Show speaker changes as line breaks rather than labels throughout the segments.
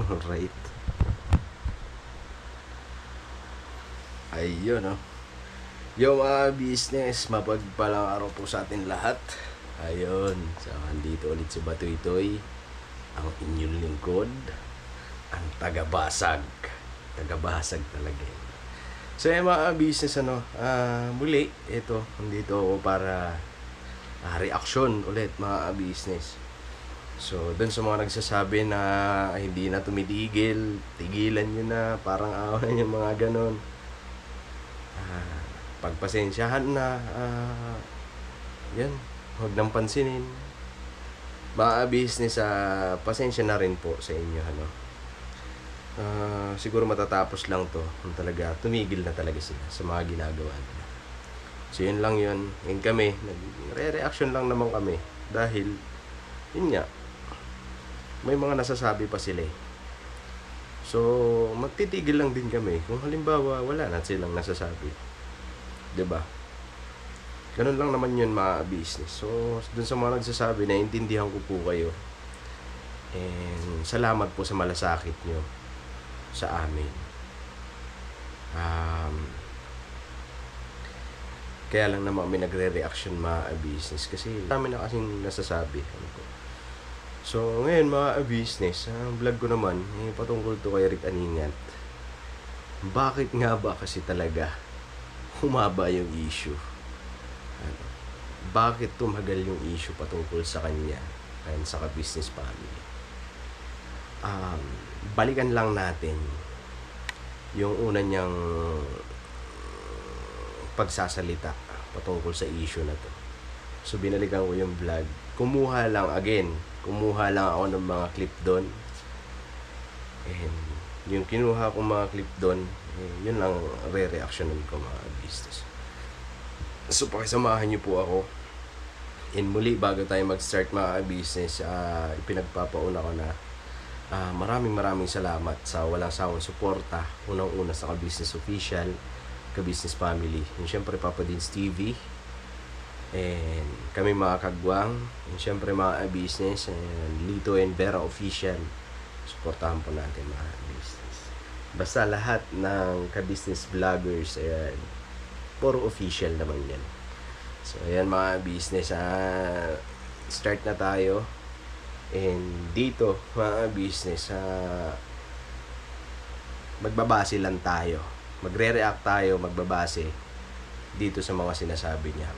Alright. Ayun, no? Yo mga business, mapagpalang araw po sa atin lahat. Ayun, so andito ulit si Batoy-Toy, ang inyong lingkod, ang tagabasag. Tagabasag talaga yun. So yung mga business, muli, ito, andito ako para reaction ulit mga business. So, dun sa mga nagsasabi na hindi na tumitigil, tigilan nyo na, parang awan yung mga ganon. Pagpasensyahan na, yan, huwag nang pansinin. Mga business, pasensya na rin po sa inyo, siguro matatapos lang to kung talaga tumigil na talaga sila sa mga ginagawa nila. So, yun lang yun. Yun kami, nagre-reaction lang naman kami dahil, yun nga, may mga nasasabi pa sila eh. So, magtitigil lang din kami kung halimbawa wala na silang nasasabi. 'Di ba? Ganun lang naman 'yun mga business. So, dun sa mga nagsasabi, naiintindihan ko po kayo. And salamat po sa malasakit nyo sa amin. Kaya lang naman may nagre-reaction mga business kasi dami na kasing nasasabi. So, ngayon mga business, ang vlog ko naman, patungkol to kay Rick Aningat. Bakit nga ba kasi talaga humaba yung issue? Bakit tumagal yung issue patungkol sa kanya and sa ka-business family? Balikan lang natin yung una niyang pagsasalita patungkol sa issue na to. So, binalikan ko yung vlog. Kumuha lang ako ng mga clip doon. And yung kinuha kong mga clip doon, yun lang re-reactionan ko mga business. So pakisamahan niyo po ako. And muli, bago tayo mag-start mga business, ipinagpapauna ko na maraming salamat sa walang sawang suporta. Unang-una sa ka-business official, ka-business family. And syempre Papa Dins TV. And kami mga kagwang, and syempre mga business, and Lito and Vera official, suportahan po natin mga business. Basta lahat ng ka-business vloggers, ayan, puro official naman yan. So ayan mga business, start na tayo. And dito mga business, magbabase lang tayo, magre-react tayo, magbabase dito sa mga sinasabi niya.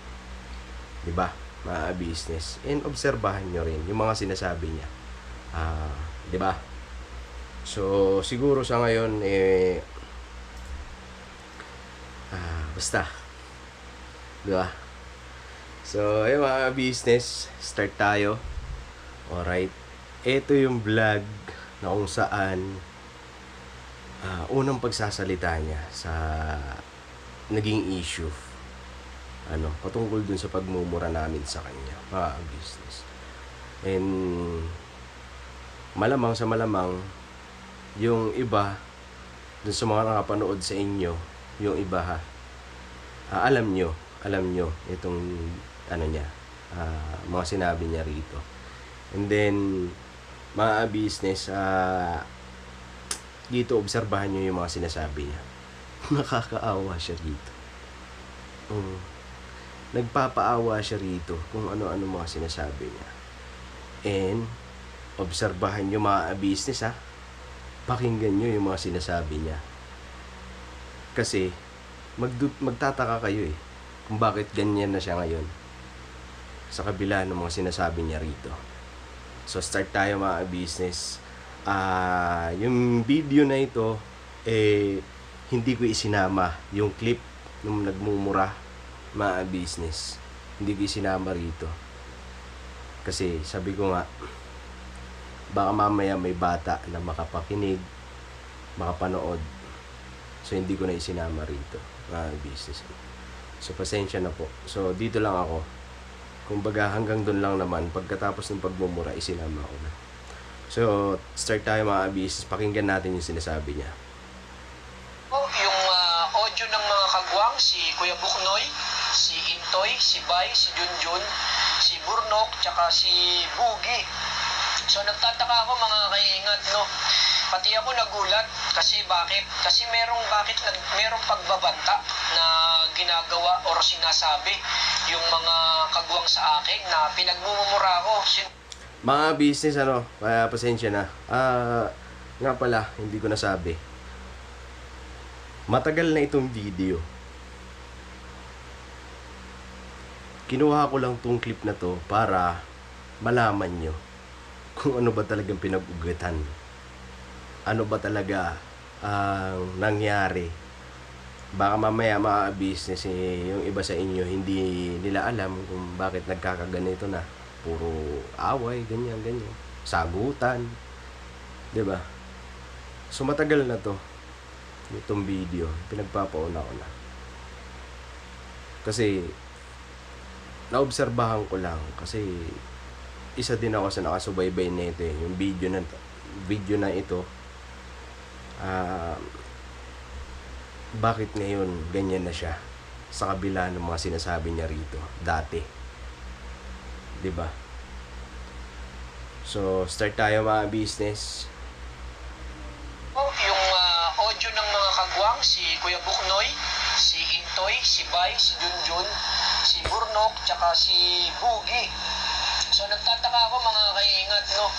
Diba, mga business. And obserbahan nyo rin yung mga sinasabi niya. Diba? So, siguro sa ngayon, basta. Diba? So, ayun mga business, start tayo. Alright. Ito yung vlog na kung saan unang pagsasalita niya sa naging issue. Patungkol dun sa pagmumura namin sa kanya, mga business. And malamang sa malamang, yung iba, dun sa mga nakapanood sa inyo, yung iba alam nyo itong mga sinabi niya rito. And then, mga business, dito obserbahan nyo yung mga sinasabi niya. Nakakaawa siya dito. Nagpapaawa siya rito kung ano-ano mga sinasabi niya. And obserbahan nyo mga business, pakinggan nyo yung mga sinasabi niya. Kasi magtataka kayo kung bakit ganyan na siya ngayon sa kabila ng mga sinasabi niya rito. So start tayo mga business. Yung video na ito, hindi ko isinama yung clip nung nagmumura mga business. Hindi ko isinama rito kasi sabi ko nga, baka mamaya may bata na makapakinig, makapanood. So hindi ko na isinama rito mga business. So pasensya na po. So dito lang ako. Kumbaga hanggang doon lang naman. Pagkatapos ng pagmumura, isinama ko na. So start tayo mga business. Pakinggan natin yung sinasabi niya.
Yung audio ng mga kagwang, si Kuya Buknoy, si Intoy, si Bay, si Junjun, si Burnok, tsaka si Bugi. So nagtataka ako mga kaingat, no? Pati ako nagulat kasi bakit? Kasi merong pagbabanta na ginagawa or sinasabi yung mga kagwang sa akin na pinagmumura ko.
Mga business, pasensya na. Nga pala, hindi ko nasabi. Matagal na itong video. Kinuha ko lang tong clip na to para malaman nyo kung ano ba talagang pinag-ugatan. Ano ba talaga ang nangyari. Baka mamaya mga business, yung iba sa inyo hindi nila alam kung bakit nagkakaganito na. Puro away, ganyan. Sagutan. 'Di ba? So matagal na to. Itong video, pinagpapauna ko na. Kasi naobserbahan ko lang kasi isa din ako sa nakasubaybay nito yung video na ito. Bakit ngayon ganyan na siya sa kabila ng mga sinasabi niya rito dati, 'di ba? So start tayo mga business.
Yung audio ng mga kagwang, si Kuya Buknoy, si Intoy, si Bay, si Junjun, si Burnok, tsaka si Bugi. So nagtataka ako mga kaingat, no?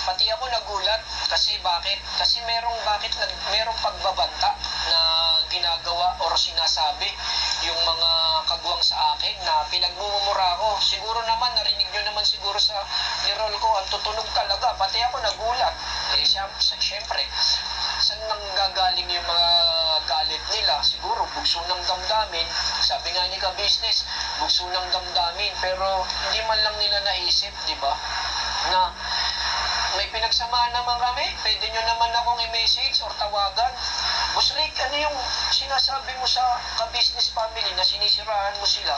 Pati ako nagulat kasi bakit? Kasi merong pagbabanta na ginagawa or sinasabi yung mga kagwang sa akin na pinagmumura ko. Siguro naman, narinig nyo naman siguro sa nirol ko, ang tutunog talaga. Pati ako nagulat. Siyempre, saan nang gagaling yung mga galit nila? Siguro, bugso ng damdamin. Sabi nga ni ka-business, bugso ng damdamin. Pero hindi man lang nila naisip, di ba? Na may pinagsamahan naman kami, pwede nyo naman akong i-message or tawagan. Boss Rick, ano yung sinasabi mo sa ka-business family na sinisiraan mo sila?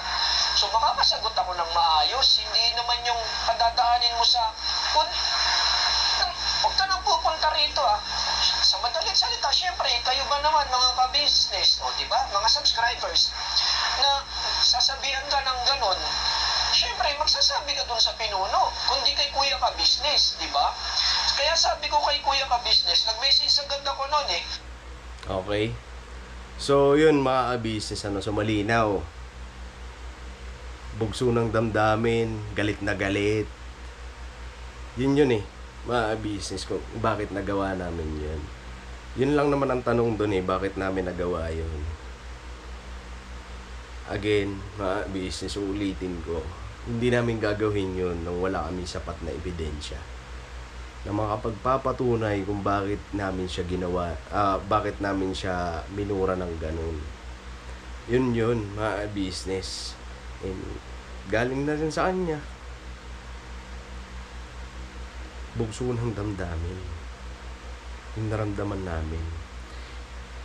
So baka masagot ako ng maayos, hindi naman yung padadaanin mo sa... Huwag ka nang pupunta rito Sa madaling salita, syempre, kayo ba naman mga ka-business, o diba, mga subscribers, na sasabihan ka ng ganon, syempre, magsasabi ka dun sa pinuno, kundi kay Kuya ka-business, di ba? Kaya sabi ko kay Kuya ka-business, nag-message agad ako noon
Okay. So, yun mga ka-business, so malinaw. Bugso ng damdamin, galit na galit. Yun mga ka-business, kung bakit nagawa namin yun. Yun lang naman ang tanong dun bakit namin nagawa yun. Again, mga business, ulitin ko, hindi namin gagawin yun nung wala kami sapat na ebidensya na makapagpapatunay kung bakit namin siya ginawa, bakit namin siya minura ng ganun. Yun, mga business. And galing na rin sa kanya. Bugso ng damdamin. Yung naramdaman namin.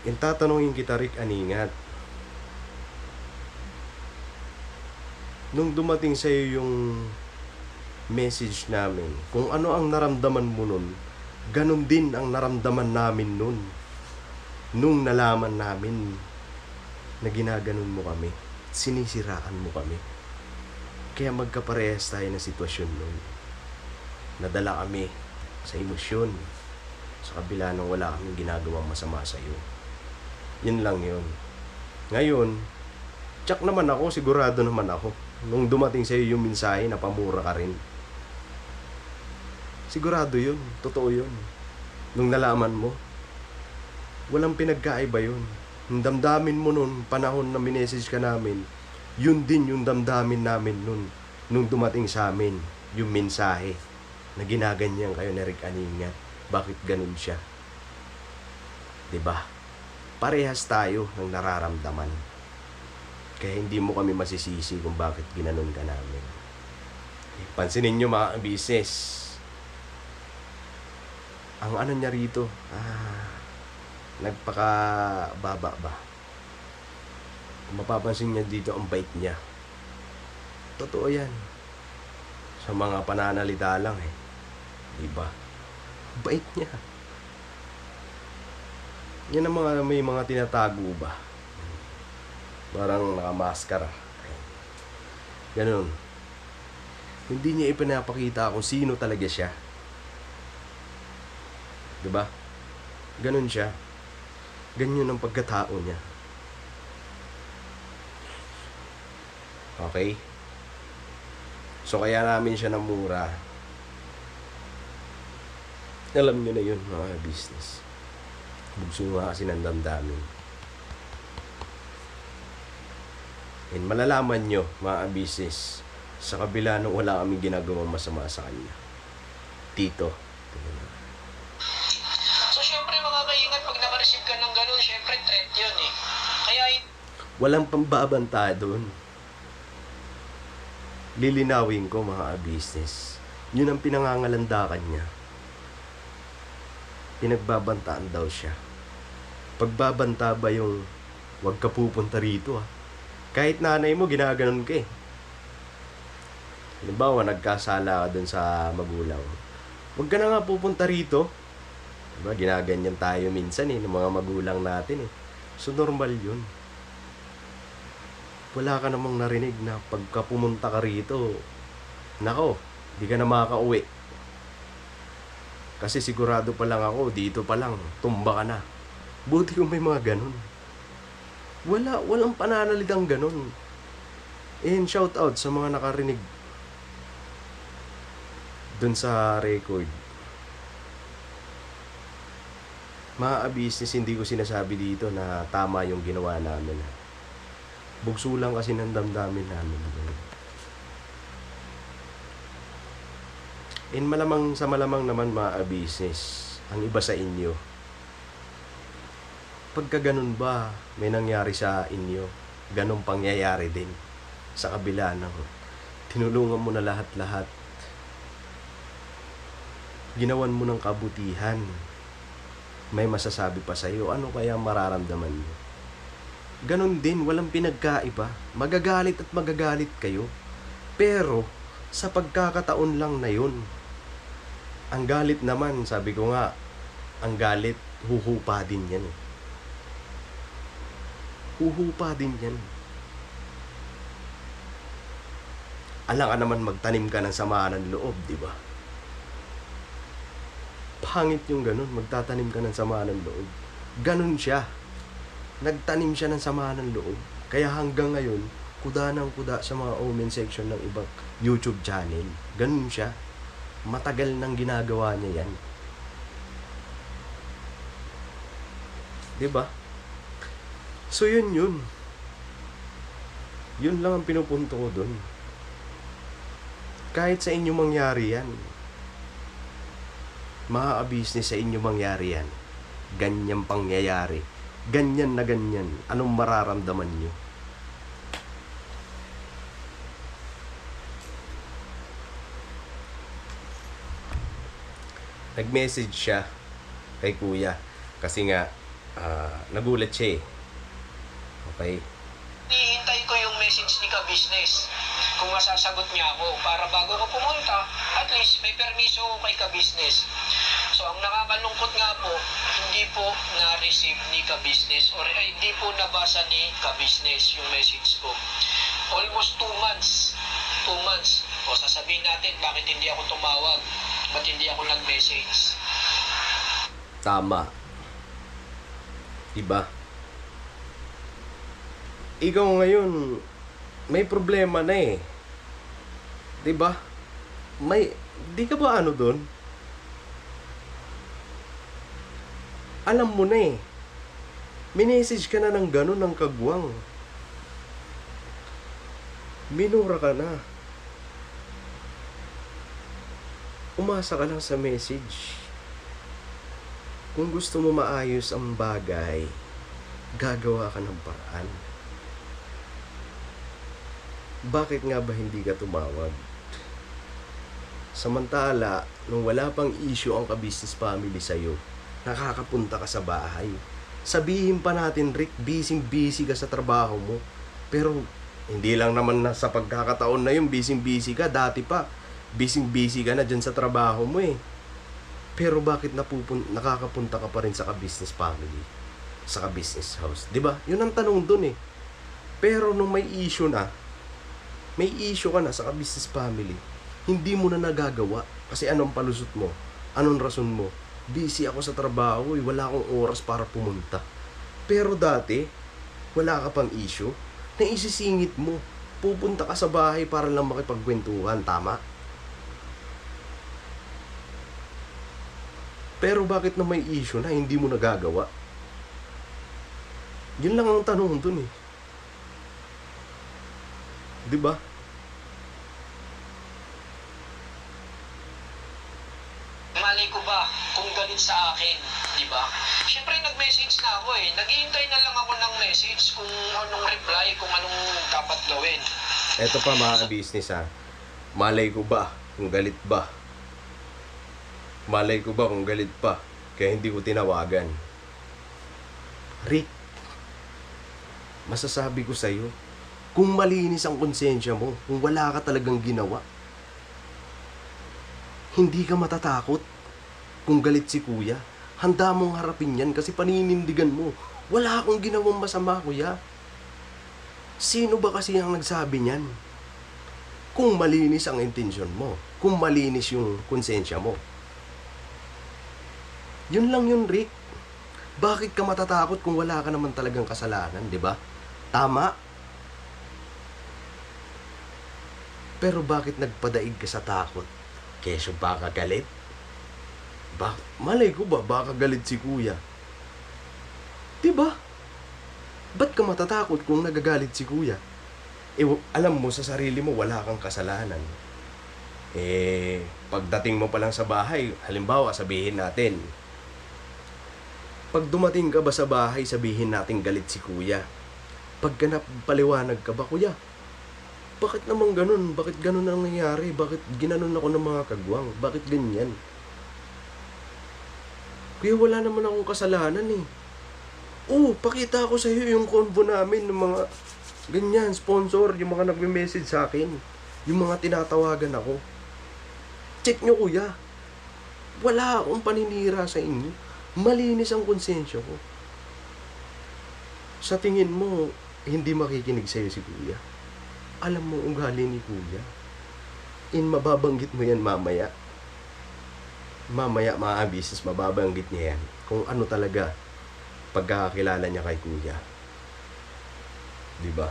Yung tatanungin kita, Rick Aningat, nung dumating sa'yo yung message namin, kung ano ang naramdaman mo nun, ganun din ang naramdaman namin nun. Nung nalaman namin na ginaganon mo kami, sinisiraan mo kami. Kaya magkaparehas tayo ng sitwasyon nun. Nadala kami sa emosyon, sa kabila nang wala kaming ginagawang masama sa'yo. Yun lang yun. Ngayon, tsak naman ako, sigurado naman ako. Nung dumating sa'yo yung mensahe na pamura ka rin. Sigurado yun. Totoo yun. Nung nalaman mo, walang pinagkaiba yun. Yung damdamin mo nun, panahon na minessage ka namin, yun din yung damdamin namin nun. Nung dumating sa amin, yung mensahe na ginaganyan kayo na Rick Aningat. Bakit ganun siya? 'Di ba? Parehas tayo ng nararamdaman. Kaya hindi mo kami masisisi kung bakit ginanon ka namin. Pansinin nyo mga business. Ang ano niya rito, nagpakababa ba? Kung mapapansin niya dito, ang bait niya. Totoo yan. Sa mga pananalita lang diba? Bait niya. Yan ang mga may mga tinatago ba? Parang nakamaskara. Ganun. Hindi niya ipinapakita kung sino talaga siya. Diba? Ganun siya. Ganyan ang pagkatao niya. Okay? So kaya namin siya namura. Alam nyo na yun, mga business. Bugso nga kasi ng damdamin. And malalaman nyo, mga business, sa kabila nung wala kaming ginagawang masama sa kanya. Tito.
So, syempre mga kaingat, pag naka-receive ka ng ganun, syempre threat yun eh. Kaya,
Walang pambabanta doon. Lilinawin ko, mga business. Yun ang pinangangalandakan niya. Pinagbabantaan daw siya. Pagbabanta ba yung wag ka pupunta rito ah? Kahit nanay mo, ginaganon ka eh. Halimbawa, nagkasala ka dun sa magulang. Wag ka na nga pupunta rito. Diba, ginaganyan tayo minsan eh, ng mga magulang natin eh. So, normal yun. Wala ka namang narinig na pagka pumunta ka rito, nako, di ka na makaka-uwi. Kasi sigurado pa lang ako, dito pa lang, tumba ka na. Buti kung may mga ganun. Walang pananalitang ganun. And shout out sa mga nakarinig dun sa record. Mga business, hindi ko sinasabi dito na tama yung ginawa namin. Bugso lang kasi ng damdamin namin. And malamang naman mga business, ang iba sa inyo, pagka ganun ba, may nangyari sa inyo, ganun pangyayari din sa kabila ng tinulungan mo na lahat-lahat. Ginawan mo ng kabutihan. May masasabi pa sa'yo, ano kaya mararamdaman mo? Ganon din, walang pinagkaiba. Magagalit at magagalit kayo. Pero, sa pagkakataon lang na yun, ang galit naman, sabi ko nga, ang galit, huhupa din yan. Huhupa din yan. Alam ka naman magtanim ka ng samaan ng loob, di ba? Pangit yung ganun, magtatanim ka ng samaan ng loob. Ganun siya. Nagtanim siya ng samaan ng loob. Kaya hanggang ngayon, kuda ng kuda sa mga comment section ng ibang YouTube channel. Ganun siya. Matagal nang ginagawa niya yan. Diba? So yun. Yun lang ang pinupunto ko dun. Kahit sa inyo mangyari yan, business sa inyo mangyari yan, ganyan pangyayari, ganyan na ganyan, anong mararamdaman nyo? Nag-message siya kay kuya kasi nga nagulat siya eh. Okay.
hinihintay ko yung message ni ka-business kung masasagot niya ako para bago ko pumunta, at least may permiso ko kay ka-business. So, ang nakakalungkot nga po, hindi po na-receive ni ka-business or hindi po nabasa ni ka-business yung message ko. Almost 2 months. 2 months. O sasabihin natin, bakit hindi ako tumawag? Ba't hindi ako nag-message?
Tama. Diba? Ikaw ngayon, may problema na eh. Diba? Di ka ba ano dun? Alam mo na eh. Minessage ka na ng ganun ng kagwang. Minura ka na. Umasa ka lang sa message. Kung gusto mo maayos ang bagay, gagawa ka ng paraan. Bakit nga ba hindi ka tumawag? Samantala, nung wala pang issue ang ka-business family sa'yo, nakakapunta ka sa bahay. Sabihin pa natin, Rick, busy ka sa trabaho mo. Pero, hindi lang naman na sa pagkakataon na yun, busy ka. Dati pa, busy ka na dyan sa trabaho mo eh. Pero bakit nakakapunta ka pa rin sa ka-business family? Sa ka-business house? Diba? Yun ang tanong dun eh. Pero nung may issue ka na sa ka-business family, hindi mo na nagagawa. Kasi anong palusot mo? Anong rason mo? Busy ako sa trabaho, wala akong oras para pumunta. Pero dati, wala ka pang issue, naisisingit mo. Pupunta ka sa bahay para lang makipagkwentuhan, tama? Pero bakit na may issue na hindi mo nagagawa? Yun lang ang tanong dun eh. Di ba?
Malay ko ba kung galit sa akin, di ba? Siyempre nag-message na ako eh. Naghihintay na lang ako ng message kung anong reply, kung anong dapat gawin.
Eto pa mga business ha. Malay ko ba kung galit ba? Malay ko ba kung galit pa? Kaya hindi ko tinawagan. Rick, masasabi ko sa'yo, kung malinis ang konsensya mo, kung wala ka talagang ginawa, hindi ka matatakot kung galit si kuya. Handa mong harapin yan kasi paninindigan mo. Wala akong ginawang masama, kuya. Sino ba kasi ang nagsabi niyan? Kung malinis ang intensyon mo, kung malinis yung konsensya mo. Yun lang yun, Rick. Bakit ka matatakot kung wala ka naman talagang kasalanan, di ba? Tama. Pero bakit nagpadaig ka sa takot? Kesyo baka galit? Malay ko ba baka galit si kuya? Diba? Ba't ka matatakot kung nagagalit si kuya? Alam mo sa sarili mo wala kang kasalanan. Pagdating mo pa lang sa bahay, halimbawa sabihin natin, pag dumating ka ba sa bahay, sabihin natin galit si kuya. Pagka napaliwanag ka ba, kuya, bakit naman ganun? Bakit ganun ang nangyari? Bakit ginanon ako ng mga kagwang? Bakit ganyan? Kuya, wala naman akong kasalanan eh. Pakita ko sa iyo yung convo namin ng mga ganyan, sponsor, yung mga nagme-message sa akin. Yung mga tinatawagan ako. Check nyo, kuya. Wala akong paninira sa inyo. Malinis ang konsensya ko. Sa tingin mo, hindi makikinig sa'yo si kuya. Alam mo ugali ni kuya. Mababanggit mo yan mamaya. Mamaya mga business, mababanggit niya yan. Kung ano talaga pagkakakilala niya kay kuya. Diba?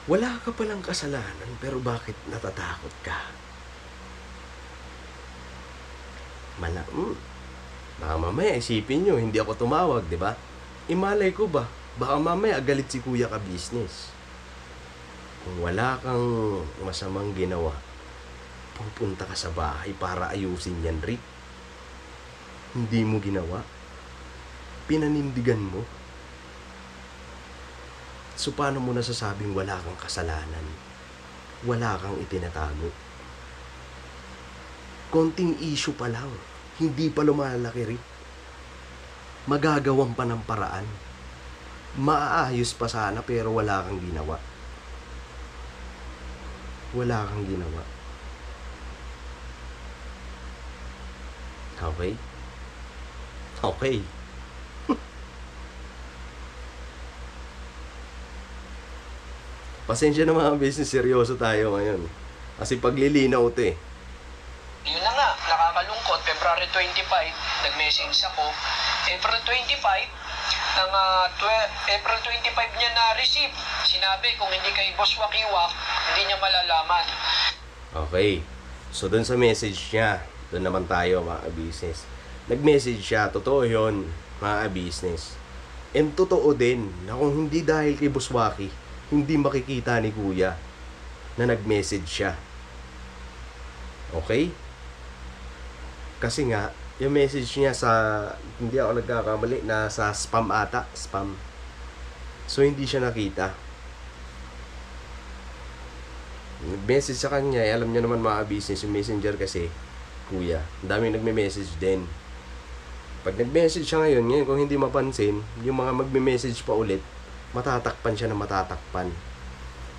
Wala ka palang kasalanan, pero bakit natatakot ka? Baka mamaya isipin nyo, hindi ako tumawag, di ba? Imalay ko ba? Baka mamaya galit si kuya ka business. Kung wala kang masamang ginawa, pupunta ka sa bahay para ayusin yan, Rick. Hindi mo ginawa. Pinanindigan mo. So paano mo nasasabing wala kang kasalanan? Wala kang itinatago? Konting issue pa lang. Hindi pa lumalaki, Rick. Magagawan pa ng paraan. Maaayos pa sana pero wala kang ginawa. Wala kang ginawa. Okay? Okay. Pasensya na mga business, seryoso tayo ngayon. Kasi paglilinaw ito eh.
Yun na nga, nakakalungkot. February 25, nag-message ako. April 25, April 25 niya na-receive. Sinabi, kung hindi kay Boss Wakiwak, hindi niya malalaman.
Okay. So, dun sa message niya, dun naman tayo mga business. Nag-message siya, totoo yun, mga business. And totoo din, na kung hindi dahil kay Boss Waki, hindi makikita ni Kuya na nag-message siya. Okay? Kasi nga, yung message niya sa, hindi ako nagkakamali, na sa spam ata, spam. So, hindi siya nakita. Nag-message sa kanya, alam niyo naman mga business, yung messenger kasi, kuya, ang daming nagme-message din. Pag nag-message siya ngayon, kung hindi mapansin, yung mga magme-message pa ulit, matatakpan siya na matatakpan.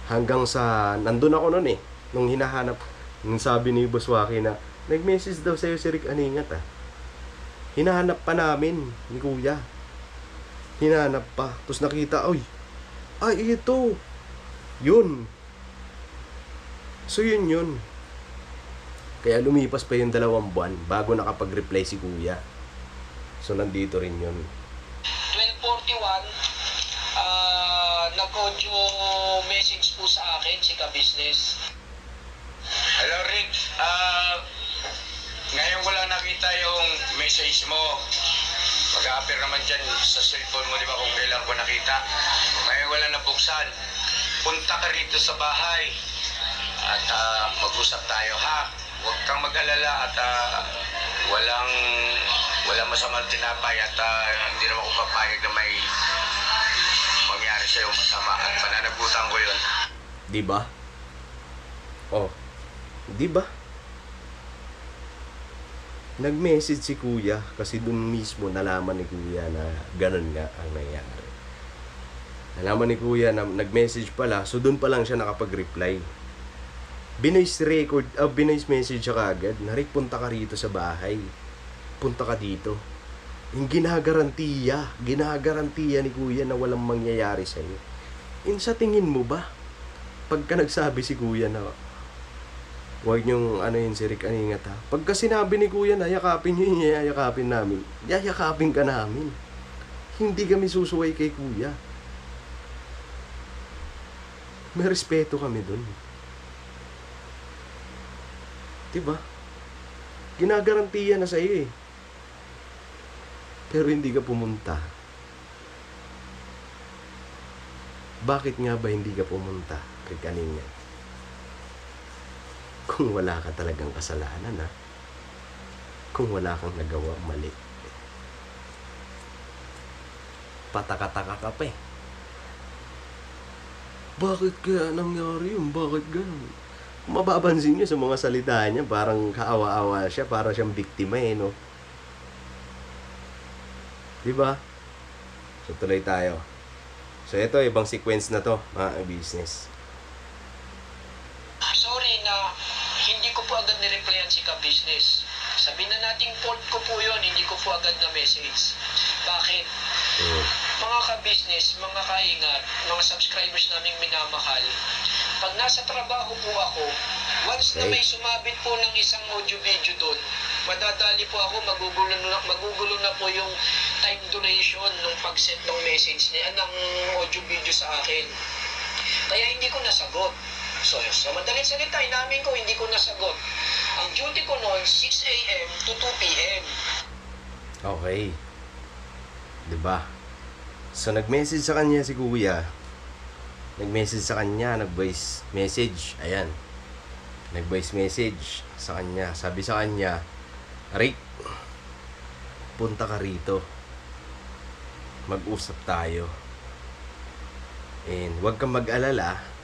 Hanggang sa, nandun ako nun eh, nung hinahanap, nung sabi ni Boss Waki na, nag-message daw sa'yo si Rick Aningat ah. Hinahanap pa namin ni kuya. Hinahanap pa. Tapos nakita, ay ito. Yun. So yun. Kaya lumipas pa yung 2 buwan bago nakapag-reply si kuya. So, nandito rin yun.
12:41, nag-audio message po sa akin si Ka-Business.
Hello Rick, ngayon ko lang nakita yung message mo. Mag-a-appear naman dyan sa cellphone mo, di ba, kung kailan ko nakita. Ngayon ko lang nabuksan. Punta ka rito sa bahay at mag-usap tayo, ha? Huwag kang mag-alala at walang masamang tinapay at hindi naman ako papayag na may mangyari sa'yo masama at pananagutan ko yun.
Di ba? Oh, di ba? Nag-message si kuya kasi dun mismo nalaman ni kuya na ganun nga ang nangyari. Nalaman ni kuya na nag-message pala, so dun pa lang siya nakapag-reply. Binoise message siya kaagad, Rick, punta ka rito sa bahay. Punta ka dito. Yung ginagarantiya ni kuya na walang mangyayari sa'yo. Sa tingin mo ba, pagka nagsabi si kuya na huwag niyong yun si Rick Aningat, ha? Pagka sinabi ni kuya na yakapin niyo yung yayakapin namin, yayakapin ka namin. Hindi kami susuway kay kuya. May respeto kami dun. Diba? Ginagarantiya na sa'yo eh. Pero hindi ka pumunta. Bakit nga ba hindi ka pumunta kay Kaningat? Kung wala ka talagang kasalanan, ha? Kung wala kang nagawa mali. Pataka-taka ka pa eh. Bakit kaya nangyari yun? Bakit ganun? Kung mapapansin nyo sa mga salita niya, parang kaawa-awa siya, para siyang biktima eh, no? Diba? So, tuloy tayo. So, ito, ibang sequence na to, mga business.
Sorry na hindi ko po agad nireplyan si Ka-Business. Sabihin na nating fault ko po yun, hindi ko po agad na message. Bakit? Mga Ka-Business, mga kaingat, mga subscribers naming minamahal, pag nasa trabaho po ako, once na may sumabit po ng isang audio video doon, madadali po ako, magugulo na po yung time duration ng pag-send ng message niya, ng audio video sa akin. Kaya hindi ko nasagot. So, sa madaling salita, inamin ko, hindi ko nasagot. Ang duty ko noon, 6 a.m. to 2 p.m.
Okay. Diba? So, nag-message sa kanya si kuya. Nag-message sa kanya, nag-voice message. Ayan. Nag-voice message sa kanya. Sabi sa kanya, Rick, punta ka rito. Mag-usap tayo. And huwag kang mag-alala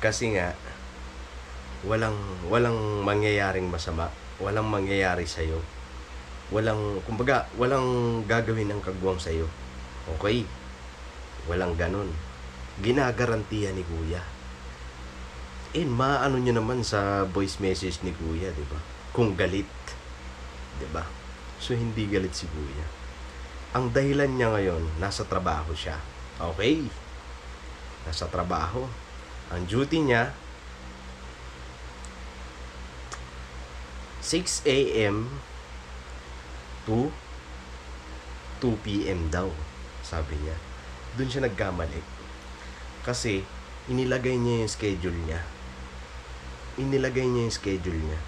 kasi nga walang mangyayaring masama, walang mangyayari sa iyo. Walang gagawin ng kagwang sa iyo. Okay? Walang ganun. Ginagarantiya ni kuya. And maano niyo naman sa voice message ni kuya, 'di ba? Kung galit, 'di ba? So hindi galit si kuya. Ang dahilan niya ngayon, nasa trabaho siya. Okay? Nasa trabaho. Ang duty niya 6 a.m. to 2 p.m. daw, sabi niya. Doon siya nagkamali. Kasi inilagay niya yung schedule niya.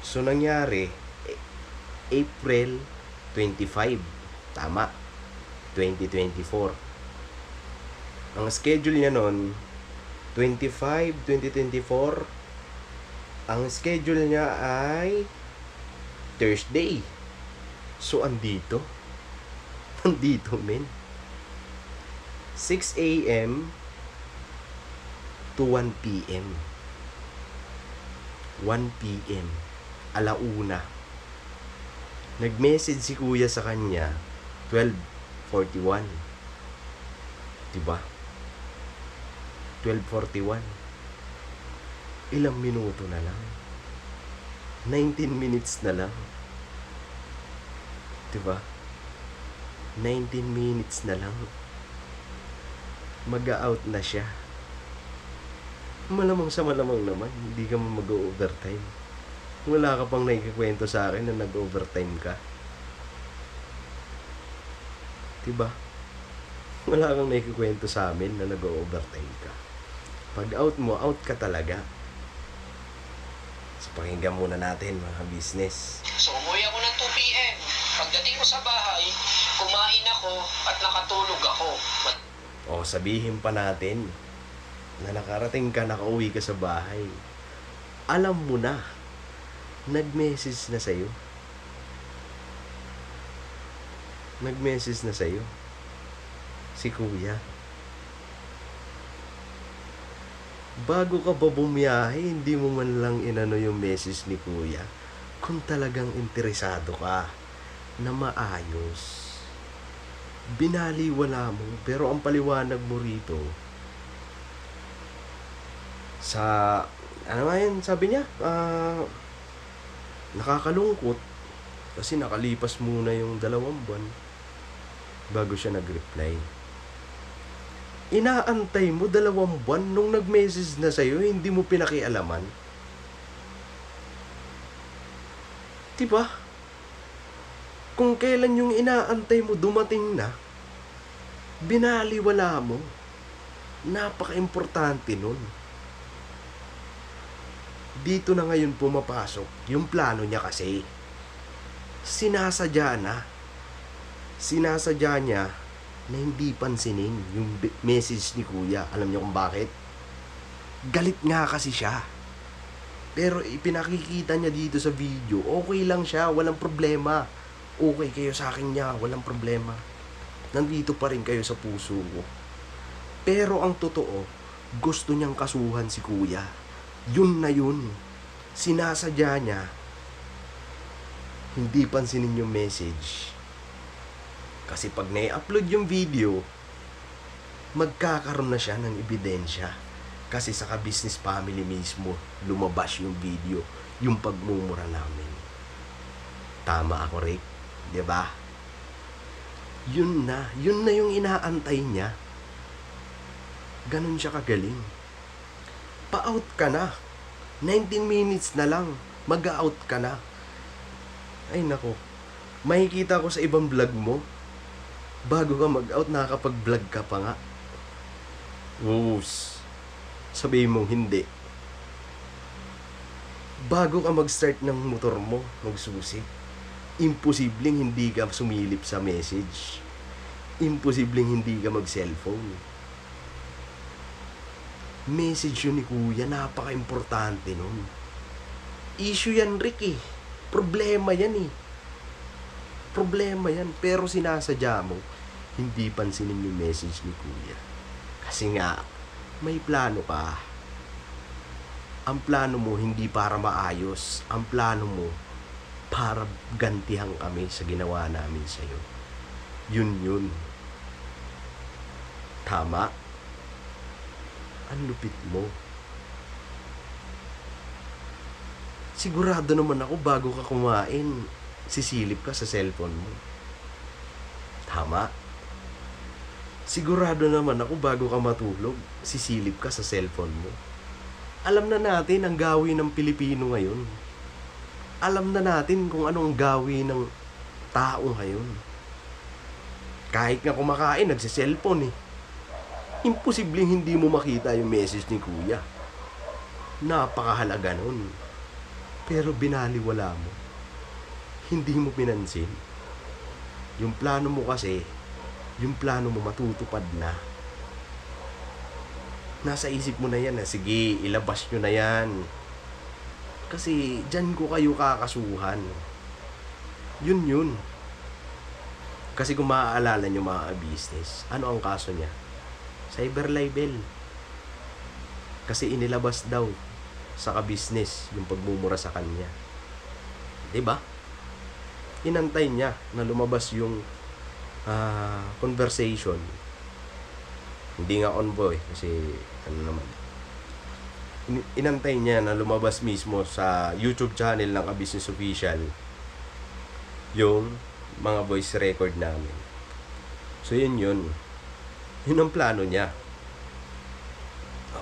So nangyari April 25, tama, 2024. Ang schedule niya noon 2024. Ang schedule niya ay Thursday. So andito men, 6 a.m. to 1 p.m. 1 p.m. alauna. Nag-message si kuya sa kanya 12:41. Diba? 12:41. Ilang minuto na lang. 19 minutes na lang. Diba? 19 minutes na lang. Mag-out na siya. Malamang sa malamang naman, hindi ka mag-overtime. Wala ka pang naikikwento sa akin na nag-overtime ka. Diba? Wala kang naikikwento sa amin na nag-overtime ka. Pag out mo, out ka talaga. So, pakinggan muna natin mga business.
So umuwi ako ng 2 p.m. Pagdating ko sa bahay, kumain ako at nakatulog ako.
O, sabihin pa natin na nakarating ka, nakauwi ka sa bahay. Alam mo na, nag-message na sa'yo. Nag-message na sa'yo. Si kuya. Bago ka ba bumiyahe, hindi mo man lang inano yung message ni kuya. Kung talagang interesado ka na maayos. Binaliwala mo, pero ang paliwanag mo rito, sa, ano nga yun, sabi niya, nakakalungkot kasi nakalipas muna yung 2 buwan bago siya nag-reply. Inaantay mo 2 buwan nung nag-message na sa'yo, hindi mo pinakialaman. Diba? Kung kailan yung inaantay mo dumating na, binaliwala mo. Napaka-importante nun. Dito na ngayon pumapasok yung plano niya kasi. Sinasadya na. Sinasadya niya na hindi pansinin yung message ni kuya. Alam niyo kung bakit? Galit nga kasi siya. Pero ipinakikita niya dito sa video, okay lang siya, walang problema. Okay kayo sa akin niya, walang problema. Nandito pa rin kayo sa puso ko. Pero ang totoo, gusto niyang kasuhan si kuya. Yun na yun. Sinasadya niya. Hindi pansinin yung message. Kasi pag na-upload yung video, magkakaroon na siya ng ebidensya. Kasi sa ka-business family mismo, lumabas yung video, yung pagmumura namin. Tama ako, Rick? Diba? Yun na yung inaantay niya. Ganun siya kagaling. Pa-out ka na. 19 minutes na lang, mag-out ka na. Ay nako, makikita ko sa ibang vlog mo, bago ka mag-out, nakakapag-vlog ka pa nga. Woos. Sabihin mong hindi. Bago ka mag-start ng motor mo, magsusi, imposibleng hindi ka sumilip sa message. Imposibleng hindi ka mag-cellphone. Message yun ni kuya, napaka-importante nun. Issue yan, Rick eh. Problema yan eh. Problema yan, pero sinasadya mo, hindi pansinin yung message ni kuya. Kasi nga, may plano ka. Ang plano mo hindi para maayos. Ang plano mo para gantihan kami sa ginawa namin sa'yo. Yun. Tama? Ang lupit mo. Sigurado naman ako bago ka kumain, sisilip ka sa cellphone mo. Tama? Sigurado naman ako bago ka matulog, sisilip ka sa cellphone mo. Alam na natin ang gawin ng Pilipino ngayon. Alam na natin kung anong gawin ng tao ngayon. Kahit nga kumakain, nagsiselfone eh. Imposibleng hindi mo makita yung message ni kuya. Napakahalaga nun. Pero binaliwala mo. Hindi mo pinansin. Yung plano mo kasi, yung plano mo matutupad na. Nasa isip mo na yan na, sige, ilabas nyo na yan. Kasi dyan ko kayo kakasuhan. Yun. Kasi kung maaalala nyo mga business, ano ang kaso niya? Cyber libel. Kasi inilabas daw sa ka-business yung pagmumura sa kanya. 'Di ba? Inantay niya na lumabas yung conversation. Hindi nga onboy kasi ano naman. Inantay niya na lumabas mismo sa YouTube channel ng ka-business official yung mga voice record namin. So yun. Yun ang plano niya.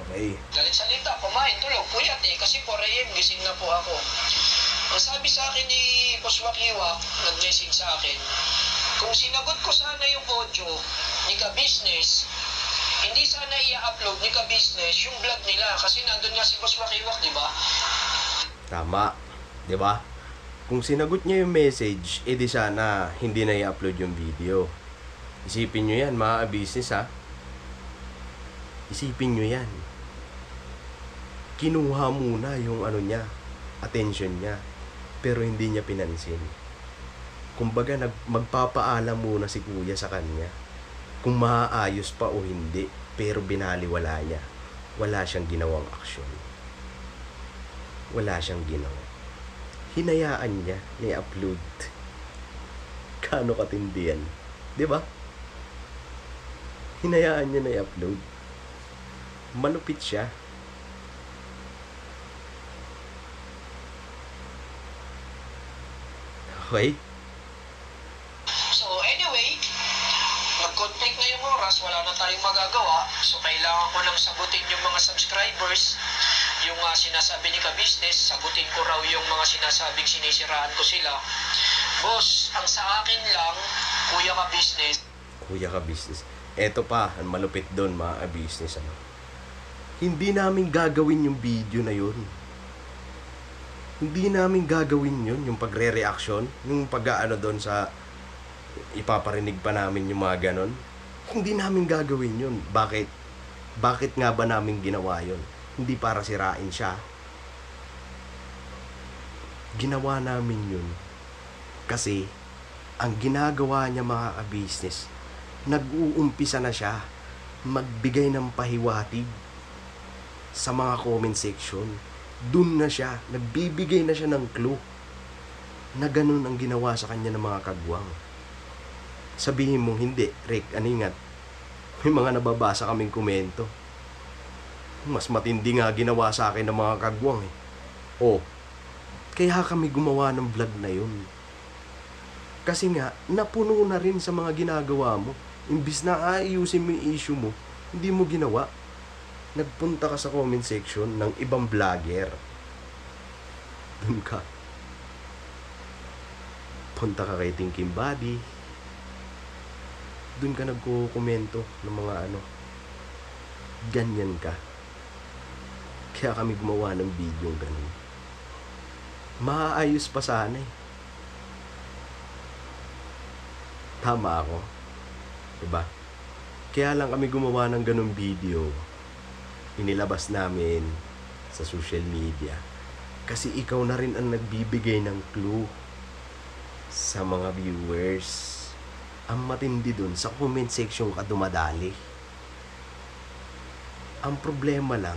Okay.
Galit salita, kumain, tulog, puyat eh, kasi 4 AM gising na po ako. Ang sabi sa akin ni Boss Wakiwak, nag-message sa akin, kung sinagot ko sana yung audio ni Ka-Business, hindi sana i-upload ni Ka-Business yung vlog nila kasi nandun nga si Boss Wakiwak, di ba?
Tama. Di ba? Kung sinagot niya yung message, edi sana hindi na i-upload yung video. Isipin nyo yan, mga business ha. Isipin nyo yan. Kinuha muna yung ano niya, attention niya, pero hindi niya pinansin. Kumbaga, magpapaalam muna si kuya sa kanya kung maaayos pa o hindi, pero binaliwala niya. Wala siyang ginawang aksyon. Wala siyang ginawa. Hinayaan niya na i-upload. Kano katindi yan? Di ba? Hinayaan niya na i-upload. Malupit siya. Okay?
So anyway, nag-conflict na yung oras, wala na tayong magagawa. So kailangan ko lang sagutin yung mga subscribers, yung sinasabi ni Ka-Business, sagutin ko raw yung mga sinasabing sinisiraan ko sila. Boss, ang sa akin lang, Kuya Ka-Business.
Kuya Ka-Business. Eto pa, ang malupit doon mga business. Ano? Hindi namin gagawin yung video na yun. Hindi namin gagawin yun, yung pagre-reaction, yung pag-ano doon sa ipaparinig pa namin yung mga ganon. Hindi namin gagawin yun. Bakit? Bakit nga ba namin ginawa yun? Hindi para sirain siya. Ginawa namin yun kasi ang ginagawa niya mga business, nag-uumpisa na siya magbigay ng pahiwatig sa mga comment section. Dun na siya, nagbibigay na siya ng clue na ganun ang ginawa sa kanya ng mga kagwang. Sabihin mong hindi, Rick, aningat, may mga nababasa kaming komento. Mas matindi nga ginawa sa akin ng mga kagwang eh. Oh, kaya kami gumawa ng vlog na yun. Kasi nga, napuno na rin sa mga ginagawa mo. Imbis na aayusin mo yung issue mo, hindi mo ginawa. Nagpunta ka sa comment section ng ibang vlogger. Doon ka. Punta ka kay Thinking Body. Doon ka nagko-komento ng mga ano. Ganyan ka. Kaya kami gumawa ng video ganun. Maayos pa sana eh. Tama ako. Diba? Kaya lang kami gumawa ng ganung video. Inilabas namin sa social media. Kasi ikaw na rin ang nagbibigay ng clue sa mga viewers. Ang matindi dun, sa comment section ka dumadali. Ang problema lang,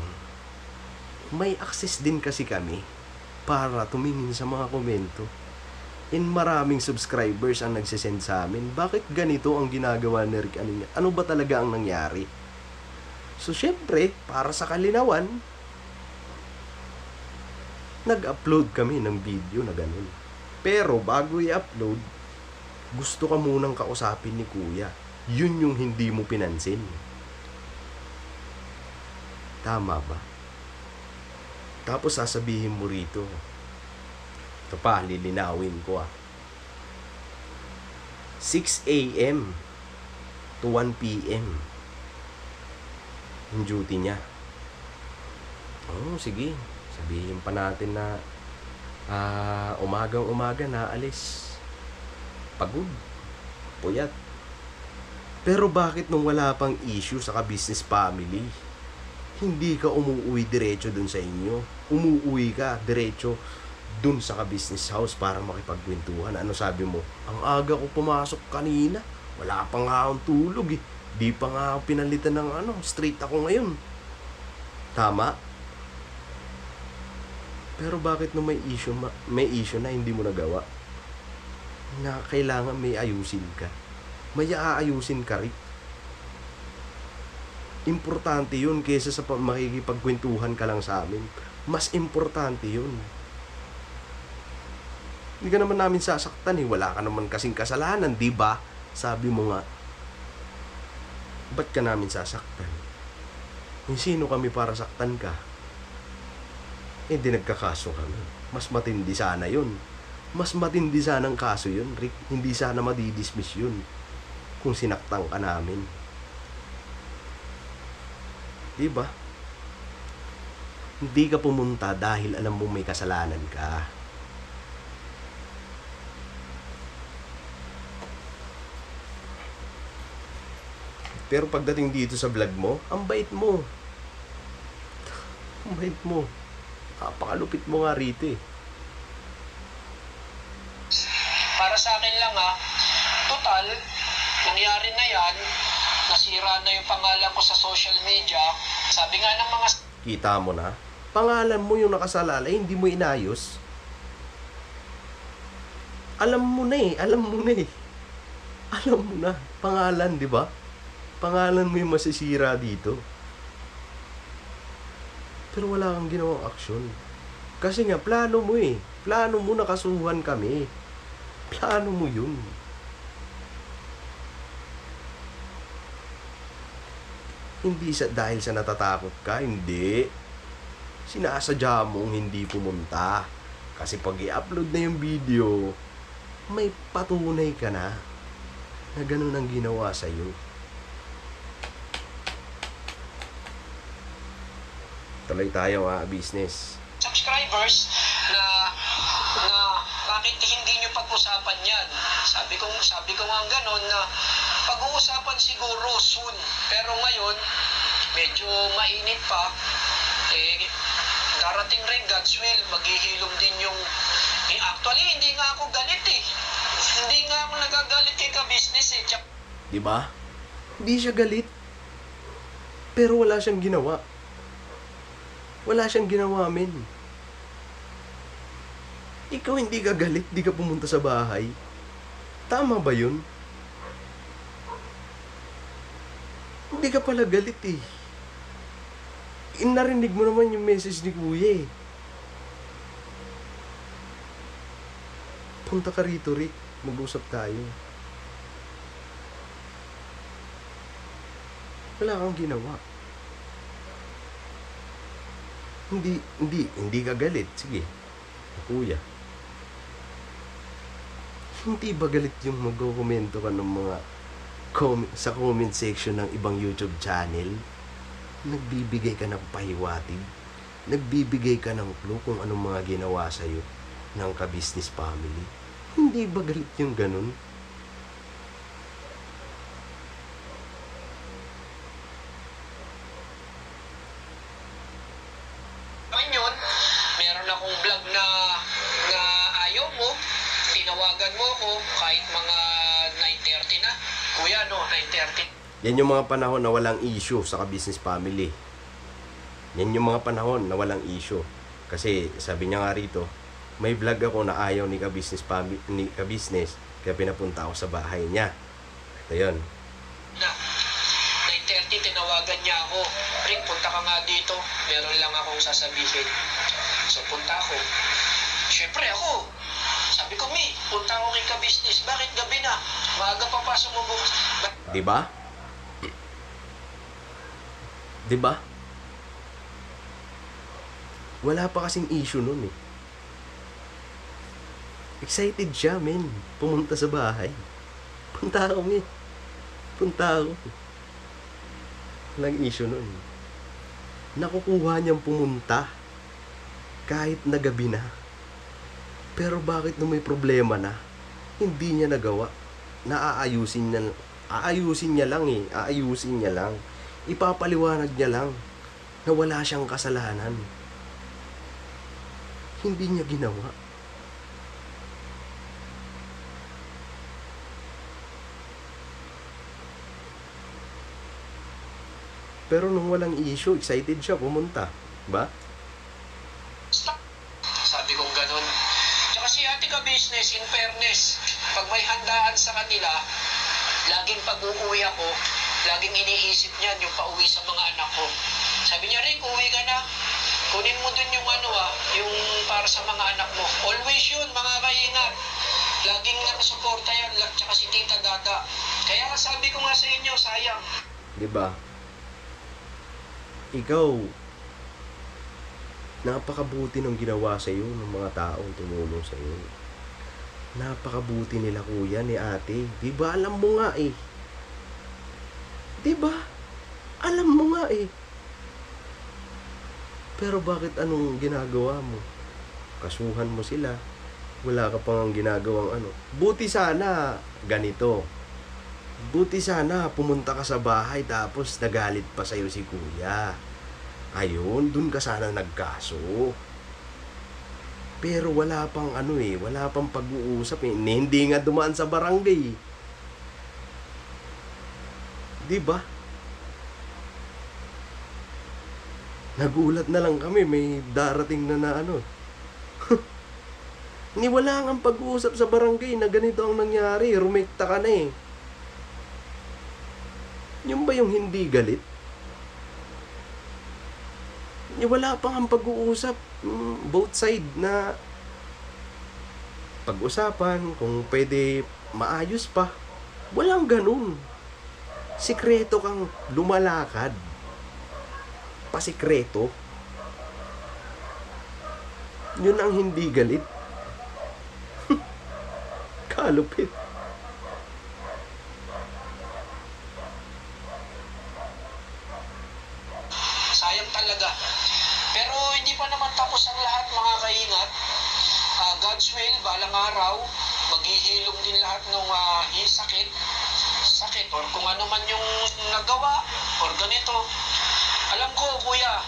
may access din kasi kami para tumingin sa mga komento. And maraming subscribers ang nagsisend sa amin. Bakit ganito ang ginagawa ni Rick? Ano ba talaga ang nangyari? So, syempre, para sa kalinawan, nag-upload kami ng video na ganun. Pero, bago i-upload, gusto ka munang kausapin ni Kuya. Yun yung hindi mo pinansin. Tama ba? Tapos, sasabihin mo rito, ito pa, lilinawin ko 6 a.m. to 1 p.m. yung duty niya. Oh, sige. Sabihin pa natin na umagang-umaga na alis. Pagod. Puyat. Pero bakit nung wala pang issue sa ka-business family, hindi ka umuwi diretso dun sa inyo? Umuwi ka diretso dun sa ka-business house para makipagkwentuhan. Ano sabi mo? Ang aga ko pumasok kanina. Wala pa nga akong tulog eh. Di pa nga ako pinalitan ng straight ako ngayon. Tama? Pero bakit nung may issue na hindi mo nagawa? Na kailangan may ayusin ka. May aayusin ka rin. Importante yun kaysa sa makikipagkwentuhan ka lang sa amin. Mas importante yun. Hindi ka naman namin sasaktan eh. Wala ka naman kasing kasalanan, di ba? Sabi mo nga, ba't ka namin sasaktan? Yung sino kami para saktan ka? Hindi nagkakaso kami. Mas matindi sana yun. Mas matindi sana ang kaso yun, Rick. Hindi sana madidismiss yun kung sinaktan ka namin. Diba? Hindi ka pumunta dahil alam mong may kasalanan ka. Pero pagdating dito sa vlog mo, ang bait mo. Ang bait mo. Napakalupit mo nga rito eh.
Para sa akin lang total, nangyari na yan, nasira na yung pangalan ko sa social media. Sabi nga ng mga
Kita mo na. Pangalan mo yung nakasalalay, hindi mo inayos. Alam mo na eh. Alam mo na eh. Alam mo na. Pangalan, di ba? Pangalan mo yung masisira dito. Pero wala kang ginawang aksyon. Kasi nga, plano mo eh. Plano mo nakasuhan kami. Plano mo yun. Hindi dahil sa natatakot ka, hindi. Sinasadya mong hindi pumunta. Kasi pag i-upload na yung video, may patunay ka na ganun ang ginawa sa'yo. Tuloy tayo business.
subscribers na bakit hindi nyo pag-usapan yan. Sabi ko nga ganon na pag-uusapan siguro soon. Pero ngayon, medyo mainit pa. Darating rin God's will, maghihilom din yung... actually, hindi nga ako galit eh. Hindi nga ako nagagalit kay ka-business eh.
Diba? Hindi siya galit. Pero wala siyang ginawa. Wala siyang ginawa, men. Ikaw hindi ka galit, di ka pumunta sa bahay. Tama ba yun? Hindi ka pala galit eh. Narinig mo naman yung message ni Kuya eh. Punta ka rito, Rick. Mag-usap tayo. Wala kang ginawa. Hindi ka galit. Sige, Kuya. Hindi ba galit yung mag-komento ka ng mga sa comment section ng ibang YouTube channel? Nagbibigay ka ng pahiwatig. Nagbibigay ka ng clue kung anong mga ginawa sa'yo ng ka-business family. Hindi ba galit yung ganun?
Ngayon, meron akong vlog na ayaw mo, tinawagan mo ako kahit mga 9:30 na. Kuya, 9:30.
Yan yung mga panahon na walang issue sa ka-business family. Yan yung mga panahon na walang issue. Kasi sabi niya nga rito, may vlog ako na ayaw ni ka-business family, ni ka-business, kaya pinapunta ako sa bahay niya. Ito yun.
Na, 9:30, tinawagan niya ako. Rick, punta ka nga dito. Meron lang akong sasabihin. So, punta ako. Siyempre ako. Sabi ko, punta ako kay ka-business. Bakit gabi na? Maaga pa pasok mo bukas.
Diba? Diba? Wala pa kasing issue nun eh. Excited siya, men. Pumunta sa bahay. Punta ako, men. Punta ako. Walang issue nun. Nakukuha niyang pumunta. Kahit na gabi na. Pero bakit nung may problema na, hindi niya nagawa? Aayusin niya lang eh. Aayusin niya lang. Ipapaliwanag niya lang na wala siyang kasalanan. Hindi niya ginawa. Pero nung walang issue, excited siya pumunta. Ba?
Sabi kong ganun. Tsaka si ate ka-business, in fairness, pag may handaan sa kanila, laging pag-uuwi ako, laging iniisip niyan yung pauwi sa mga anak ko. Sabi niya, Rick, uwi ka na. Kunin mo dun yung yung para sa mga anak mo. Always yun, mga kaingat. Laging nakasuporta yan, tsaka si Tita Dada. Kaya sabi ko nga sa inyo, sayang.
Diba? ikaw, napakabuti ng ginawa sa iyo ng mga taong tumulong sa iyo. Napakabuti nila kuya, ni ate. Di ba alam mo nga eh. Di ba? Alam mo nga eh. Pero bakit anong ginagawa mo? Kasuhan mo sila. Wala ka pang ginagawang ano. Buti sana ganito. Buti sana pumunta ka sa bahay tapos nagalit pa sa'yo si kuya. Ayun, dun ka sana nagkaso. Pero wala pang ano eh, wala pang pag-uusap eh. Hindi nga dumaan sa barangay. Di ba? Nagulat na lang kami, may darating na ano. Ni wala nga pag-uusap sa barangay na ganito ang nangyari. Rumekta ka na eh. Yung ba yung hindi galit? Ni wala pang ang pag-uusap. Both side na pag-usapan kung pwede maayos pa. Walang ganun. Sikreto kang lumalakad. Pasikreto. Yun ang hindi galit. Kalupit.
Sayang talaga. Pero hindi pa naman tapos ang lahat, mga kaingat. God's will, balang araw, maghihilom din lahat ng sakit or kung ano man yung nagawa or ganito. Alam ko, kuya,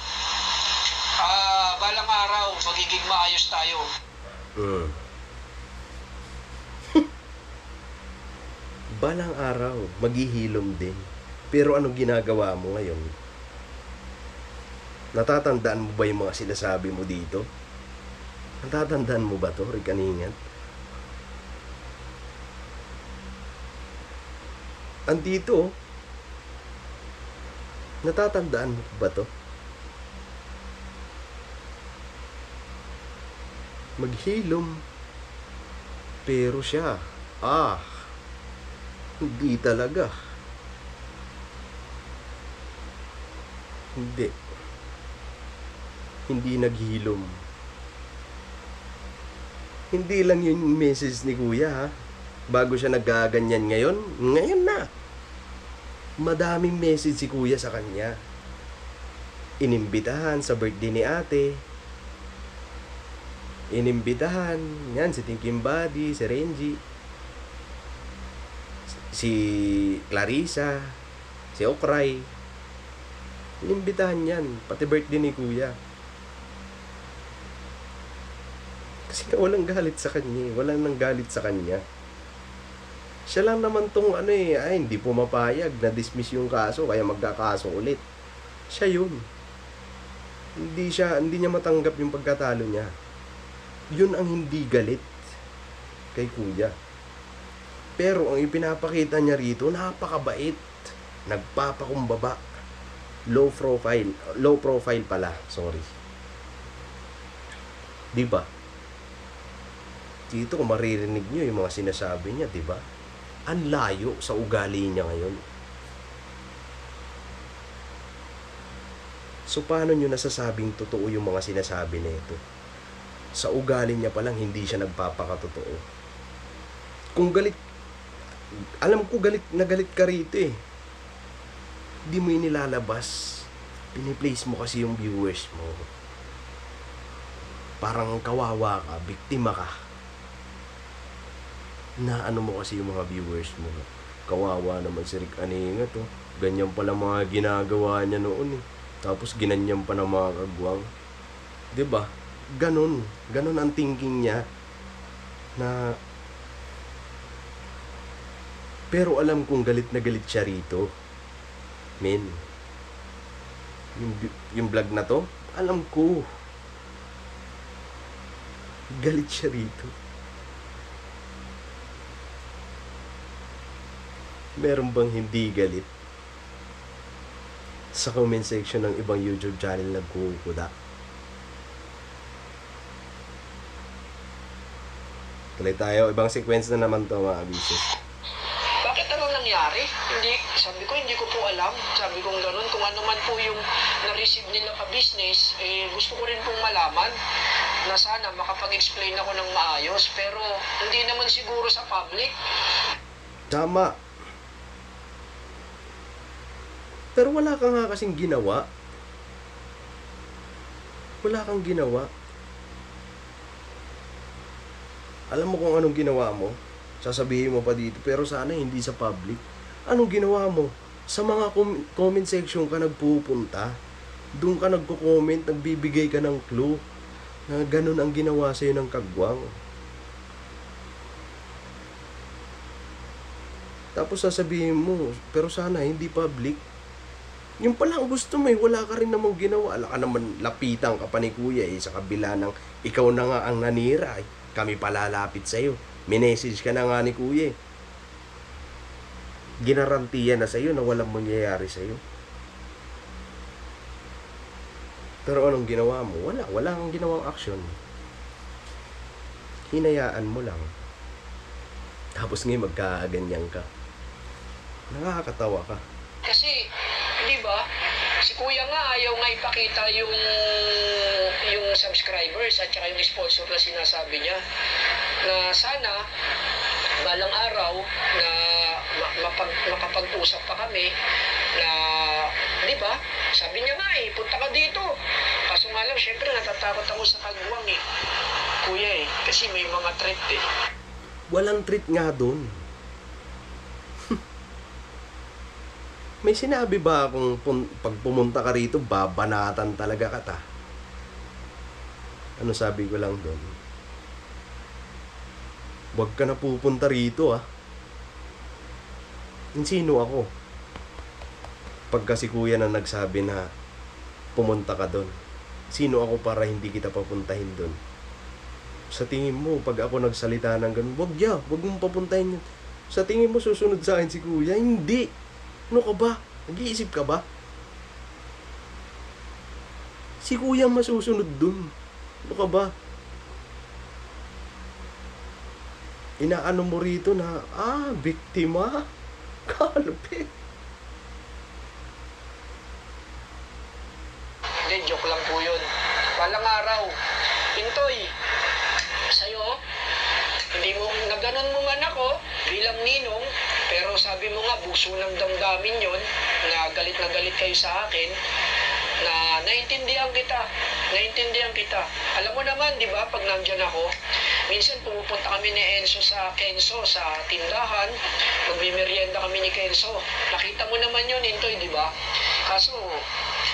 balang araw, magiging maayos tayo.
Balang araw, maghihilom din. Pero anong ginagawa mo ngayon? Natatandaan mo ba yung mga sinasabi mo dito? Natatandaan mo ba to, Rick Kaningat? Andito, natatandaan mo ba to? Maghilom. Pero siya, hindi talaga. Hindi naghilom. Hindi lang yung message ni kuya ha. Bago siya nagaganyan ngayon na. Madaming message si kuya sa kanya. Inimbitahan sa birthday ni ate. Inimbitahan. Yan, si Tinking Buddy, si Renji. Si Clarissa. Si Okray. Inimbitahan yan. Pati birthday ni kuya. Kasi walang galit sa kanya. Walang nang galit sa kanya. Siya lang naman tong hindi pumapayag. Na-dismiss yung kaso. Kaya magkakaso ulit. Siya yun. Hindi niya matanggap yung pagkatalo niya. Yun ang hindi galit kay kuya. Pero ang ipinapakita niya rito, napakabait. Nagpapakumbaba. Low profile pala. Sorry. Diba? Dito kung maririnig nyo yung mga sinasabi niya, diba? Ang layo sa ugali niya ngayon. So paano nyo nasasabing totoo yung mga sinasabi nito? Sa ugali niya palang hindi siya nagpapakatotoo. Kung galit, alam ko galit ka rito eh. Hindi mo inilalabas. Piniplace mo kasi yung viewers mo. Parang kawawa ka, biktima ka. Na ano mo kasi yung mga viewers mo. Kawawa naman si Rick Kaningat oh. Ganyan pala mga ginagawa niya noon eh. Tapos ginanyan pa ng mga kagwang. 'Di ba? Ganun ang thinking niya na pero alam kong galit na galit siya rito. Men. Yung vlog na to, alam ko. Galit siya rito. Meron bang hindi galit? Sa comment section ng ibang YouTube channel nagkukuda. Tuloy tayo. Ibang sequence na naman to mga abisos.
Bakit anong nangyari? Hindi, Sabi ko, hindi ko po alam. Sabi ko gano'n, kung ano man po yung na-receive nila ka-business, gusto ko rin pong malaman na sana makapag-explain ako ng maayos. Pero hindi naman siguro sa public.
Tama. Pero wala ka nga kasing ginawa. Wala kang ginawa. Alam mo kung anong ginawa mo? Sasabihin mo pa dito, pero sana hindi sa public. Anong ginawa mo? Sa mga comment section ka nagpupunta. Doon ka nagko-comment, nagbibigay ka ng clue na ganun ang ginawa sa'yo ng kagwang. Tapos sasabihin mo, pero sana hindi public. Yung pala ang gusto mo wala ka rin namang ginawa. Ala ka naman, lapitan ka pa ni kuya sa kabila ng ikaw na nga ang nanira. Kami palalapit sa'yo. Minessage ka na nga ni kuya Ginarantiya na sa'yo na walang mangyayari sa'yo. Pero anong ginawa mo? Wala kang ginawang action. Hinayaan mo lang. Tapos ngayon magkaganyan ka. Nakakatawa ka.
Kasi, di ba, si kuya nga ayaw nga ipakita yung subscribers at saka yung sponsor na sinasabi niya na sana balang araw na makapag-usap pa kami na, di ba, sabi niya nga punta ka dito. Kaso nga lang, syempre natatakot ako sa kagwang kuya kasi may mga threat
Walang treat nga doon. May sinabi ba akong pag pumunta ka rito, babanatan talaga kita? Ano sabi ko lang doon? Huwag ka na pupunta rito Sino ako? Pagka si kuya na nagsabi na pumunta ka doon. Sino ako para hindi kita papuntahin doon? Sa tingin mo, pag ako nagsalita ng ganun, wag mong papuntahin yun. Sa tingin mo, susunod sa akin si kuya? Hindi. Ano ka ba? Nag-iisip ka ba? Si kuya masusunod dun. Ano ka ba? Inaano mo rito na, biktima? Kalpe.
Hindi, joke lang po yun. Walang araw. Intoy, sa'yo, hindi mo, naganon mo man ako bilang ninong, pero sabi mo nga, buso ng damdamin yon na galit kayo sa akin, na naintindihan kita. Alam mo naman, di ba, pag nandyan ako, minsan pumupunta kami ni Enzo sa Kenzo, sa tindahan, magmimerienda kami ni Kenzo. Nakita mo naman yun, Intoy, di ba? Kaso,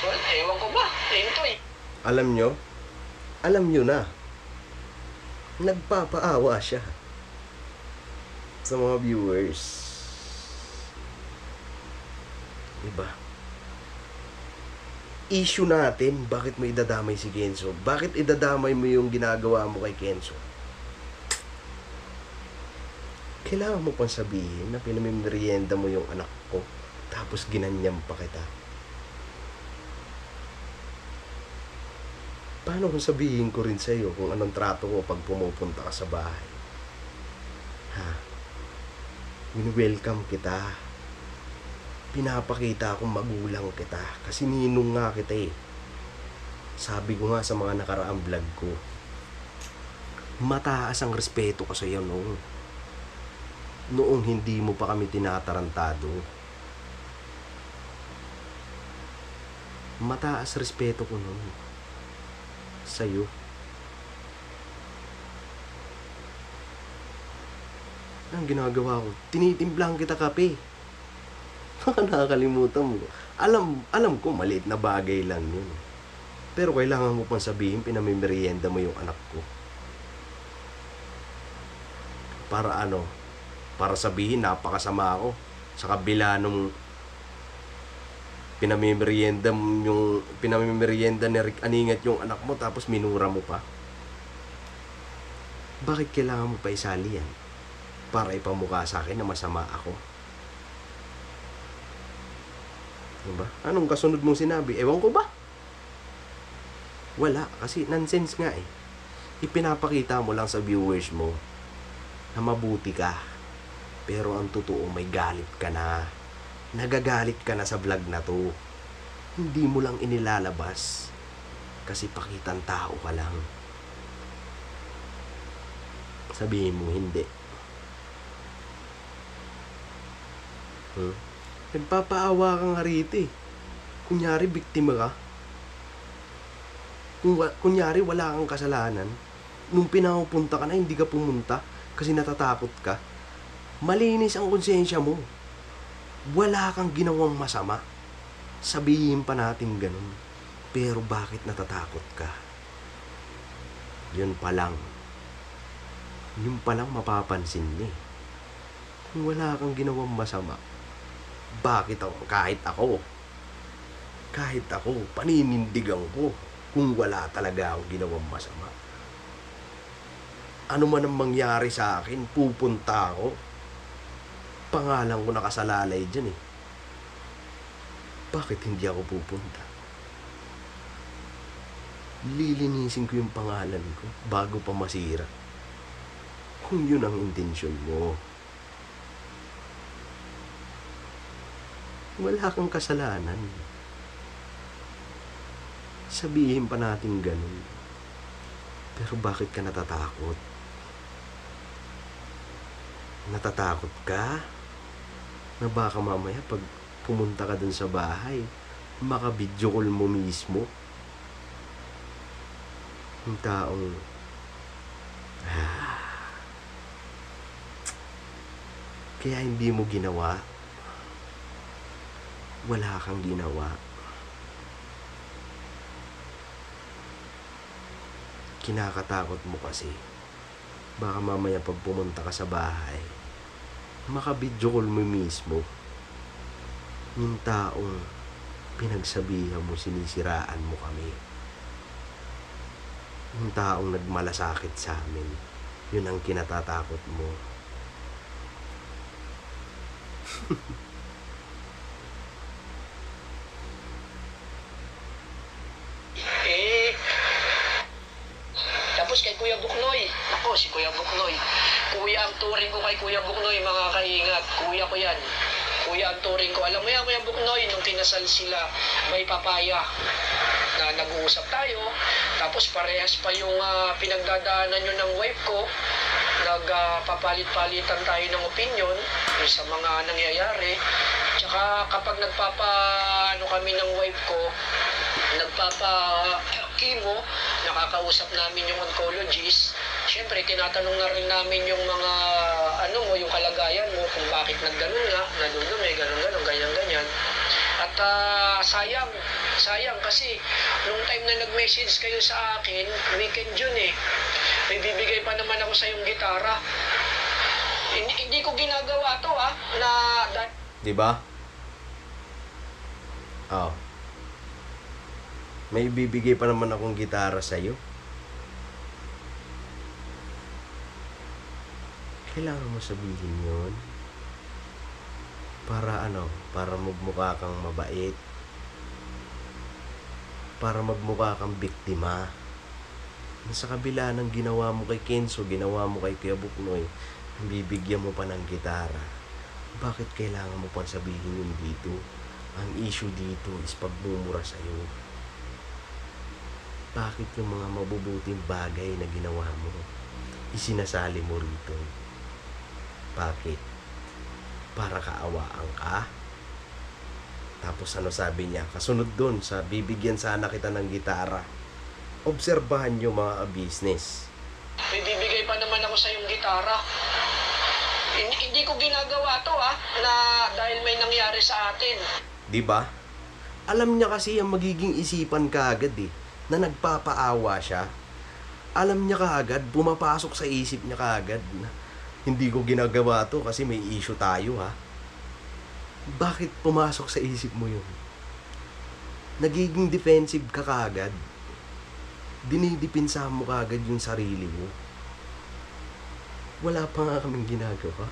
well, ewan ko ba, Intoy.
Alam nyo na. Nagpapaawa siya sa mga viewers. Diba? Issue natin, bakit mo idadamay si Kenzo? Bakit idadamay mo yung ginagawa mo kay Kenzo? Kailangan mo pang sabihin na pinamimerienda mo yung anak ko, tapos ginanyam pa kita. Paano kung sabihin ko rin sa'yo kung anong trato ko pag pumupunta ka sa bahay? Win-welcome kita. Pinapakita akong magulang kita. Kasi ninong nga kita Sabi ko nga sa mga nakaraang vlog ko, mataas ang respeto ko sa'yo noong hindi mo pa kami tinatarantado. Mataas respeto ko sa'yo. Ang ginagawa ko, tinitimplang kita kape. Nakakalimutan mo. Alam ko, maliit na bagay lang yun. Pero kailangan mo pang sabihin, pinamimerienda mo yung anak ko. Para para sabihin, napakasama ako. Sa kabila nung pinamimerienda ni Rick Aningat yung anak mo, tapos minura mo pa. Bakit kailangan mo pa isali yan? Para ipamukha sa akin na masama ako? Diba? Anong kasunod mong sinabi? Ewan ko ba? Wala, kasi nonsense nga Ipinapakita mo lang sa viewers mo na mabuti ka. Pero ang totoo, may galit ka na. Nagagalit ka na sa vlog na to. Hindi mo lang inilalabas kasi pakitang tao ka lang. Sabihin mo hindi. Nagpapaawa ka nga rito eh. Kunyari biktima ka. Kunyari wala kang kasalanan. Nung pinapunta ka na, hindi ka pumunta kasi natatakot ka. Malinis ang konsensya mo. Wala kang ginawang masama. Sabihin pa natin ganun. Pero bakit natatakot ka? Yun pa lang. Yun pa lang mapapansin ni. Kung wala kang ginawang masama, bakit ako, kahit ako, paninindigan ko kung wala talaga akong ginawang masama. Ano man ang mangyari sa akin, pupunta ako. Pangalan ko nakasalalay dyan eh. Bakit hindi ako pupunta? Lilinisin ko yung pangalan ko bago pa masira. Kung yun ang intensyon mo. Wala kang kasalanan. Sabihin pa natin ganun. Pero bakit ka natatakot? Natatakot ka? Na baka mamaya pag pumunta ka dun sa bahay, maka-video call mo mismo. Yung taong kaya hindi mo ginawa. Wala kang ginawa. Kinakatakot mo kasi baka mamaya pag pumunta ka sa bahay, maka-video call mo mismo yung taong pinagsabihan mo, sinisiraan mo kami, yung taong nagmalasakit sa amin. Yun ang kinatatakot mo.
Tapos kay Kuya Buknoy, ako si Kuya Buknoy. Kuya ang turing ko kay Kuya Buknoy, mga kaingat. Kuya ko yan. Kuya ang turing ko. Alam mo yan, Kuya Buknoy, nung kinasal sila, may papaya na nag-uusap tayo. Tapos parehas pa yung pinagdadaanan nyo ng wife ko. Nagpapalit-palitan tayo ng opinion sa mga nangyayari. Tsaka kapag kami ng wife ko, nagpapa-chemo, nakakausap namin yung oncologist. Siyempre, tinatanong na rin namin yung mga, yung kalagayan mo, kung bakit nagganon nga, nadudumi, ganon, ganyan. At sayang kasi, nung time na nag-message kayo sa akin, weekend yun eh, may bibigay pa naman ako sa yung gitara. Hindi ko ginagawa to
Diba? Oh. May bibigay pa naman akong gitara sa'yo. Kailangan mo sabihin yun. Para para magmukha kang mabait. Para magmukha kang biktima. Sa kabila ng ginawa mo kay Kenzo, ginawa mo kay Kuya Buknoy, bibigyan mo pa ng gitara. Bakit kailangan mo pang sabihin yun dito? Ang issue dito is pagmumura sa'yo. Bakit yung mga mabubuting bagay na ginawa mo, isinasali mo rito? Bakit? Para kaawaan ka? Tapos sabi niya, kasunod dun sa bibigyan sana kita ng gitara. Obserbahan nyo mga business.
May bibigay pa naman ako sa yung gitara. Hindi ko ginagawa to na dahil may nangyari sa atin.
Diba? Alam niya kasi ang magiging isipan kaagad eh, na nagpapaawa siya. Alam niya kaagad, pumapasok sa isip niya kaagad na hindi ko ginagawa to kasi may issue tayo Bakit pumasok sa isip mo yun? Nagiging defensive ka kaagad. Dinidipinsa mo kaagad yung sarili mo. Wala pa nga kaming ginagawa.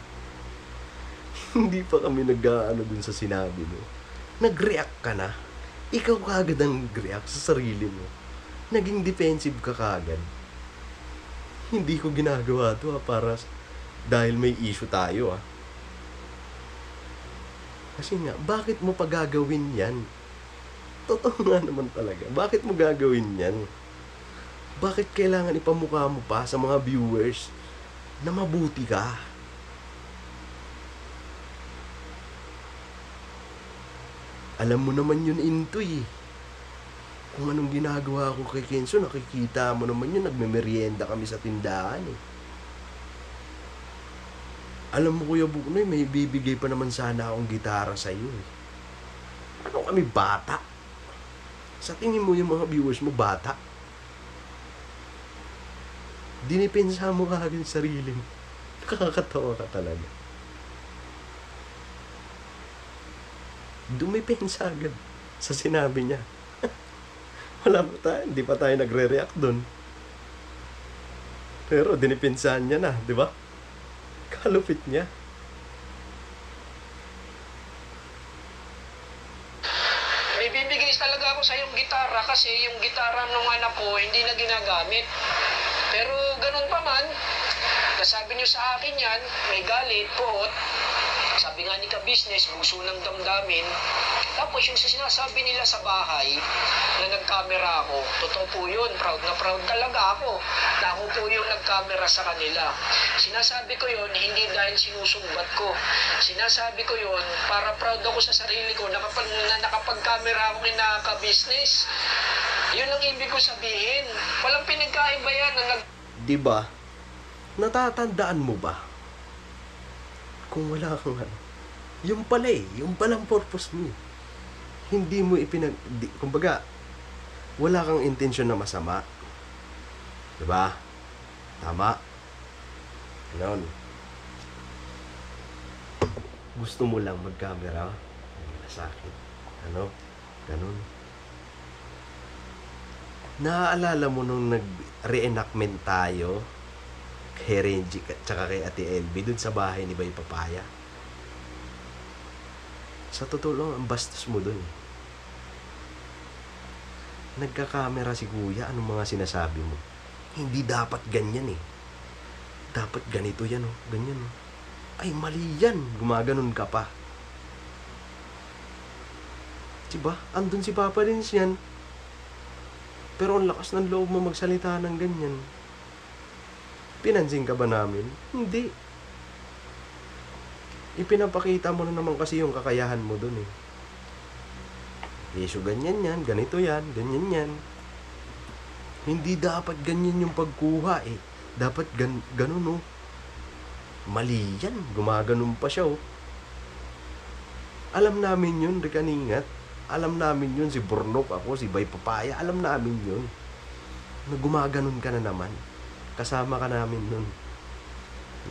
Hindi pa kami nag-aano dun sa sinabi mo. Nag-react ka na. Ikaw kaagad ang nag-react sa sarili mo. Naging defensive ka kaagad. Hindi ko ginagawa to para dahil may issue tayo Kasi nga, bakit mo pa gagawin yan? Totoo nga naman talaga. Bakit mo gagawin yan? Bakit kailangan ipamukha mo pa sa mga viewers na mabuti ka? Alam mo naman yun, Intoy. Kung anong ginagawa ko kay Kenzo, nakikita mo naman yun. Nagme-merienda kami sa tindahan eh. Alam mo, Kuya Buknoy, may bibigay pa naman sana akong gitara sa'yo eh. Ano kami, bata? Sa tingin mo yung mga viewers mo, bata? Dinipensa mo ka agad sarili mo. Nakakatawa ka talaga. Dumipensa agad sa sinabi niya. Wala pa tayo, hindi pa tayo nagre-react doon. Pero dinipensahan niya na, di ba? Kalupit niya.
May bibigay talaga ako sa yung gitara kasi yung gitara nung anak ko hindi na ginagamit. Pero ganun pa man, nasabi niyo sa akin yan, may galit, puot. Sabi nga ni ka-business, buso ng damdamin. Tapos yung sinasabi nila sa bahay na nag-camera ako, totoo po yun, proud na proud talaga ako na ako po yung nag-camera sa kanila. Sinasabi ko yun, hindi dahil sinusumbat ko. Sinasabi ko yun, para proud ako sa sarili ko na nakapag-camera ako kina ka-business. Yun ang ibig ko sabihin. Walang pinagkaiba yan na
Diba? Natatandaan mo ba? Kung wala kang ano. Yung pala eh. Yung palang purpose mo. Hindi mo kumbaga, wala kang intensyon na masama. Diba? Tama. Ganon. Gusto mo lang mag-camera. Masakit. Ano? Ganon. Naaalala mo nung nag-reenactment tayo kay Renji at saka kay Ate LB dun sa bahay ni Bay Papaya? Sa totoo lang, ang bastos mo dun. Nagka-camera si Kuya, anong mga sinasabi mo? Hindi dapat ganyan eh. Dapat ganito yan oh, ganyan oh. Ay, mali yan. Gumaganon ka pa. Diba? Andun si Papa Lins yan. Pero ang lakas ng loob mo magsalita ng ganyan. Pinansin ka ba namin? Hindi. Ipinapakita mo na naman kasi yung kakayahan mo dun eh. Yeso, ganyan yan, ganito yan, ganyan yan. Hindi dapat ganyan yung pagkuha eh. Dapat ganun oh. Mali yan, gumaganon pa siya oh. Alam namin yun, Rikaningat. Alam namin yun, si Burnok, ako, si Bay Papaya. Alam namin yun. Na gumaganon ka na naman. Kasama ka namin nun.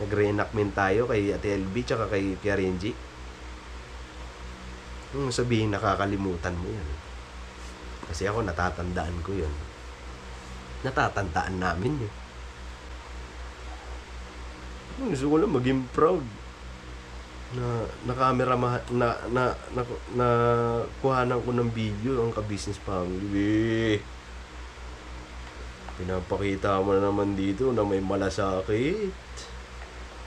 Nag-reenactment tayo kay Ate LB tsaka kay Renji. Sabihin, nakakalimutan mo yan. Kasi ako, natatandaan ko yun. Natatandaan namin yun. Gusto ko lang maging proud na camera na kuhanan ko ng video ang ka-business family. Pinapakita mo na naman dito na may malasakit.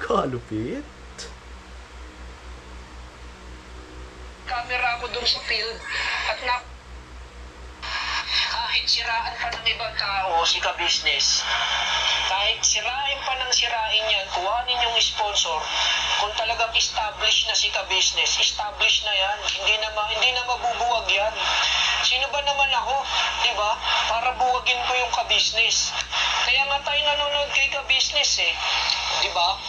Kalupit.
camera ko dun sa field at kahit siraan pa ng ibang tao si ka-business, kahit sirain pa ng sirain yan, kuhanin yung sponsor, kung talagang established na si ka-business, established na yan, hindi na mabubuwag yan. Sino ba naman ako, di ba? Para buwagin ko yung ka-business. Kaya nga tayo nanonood kay ka-business eh, di ba?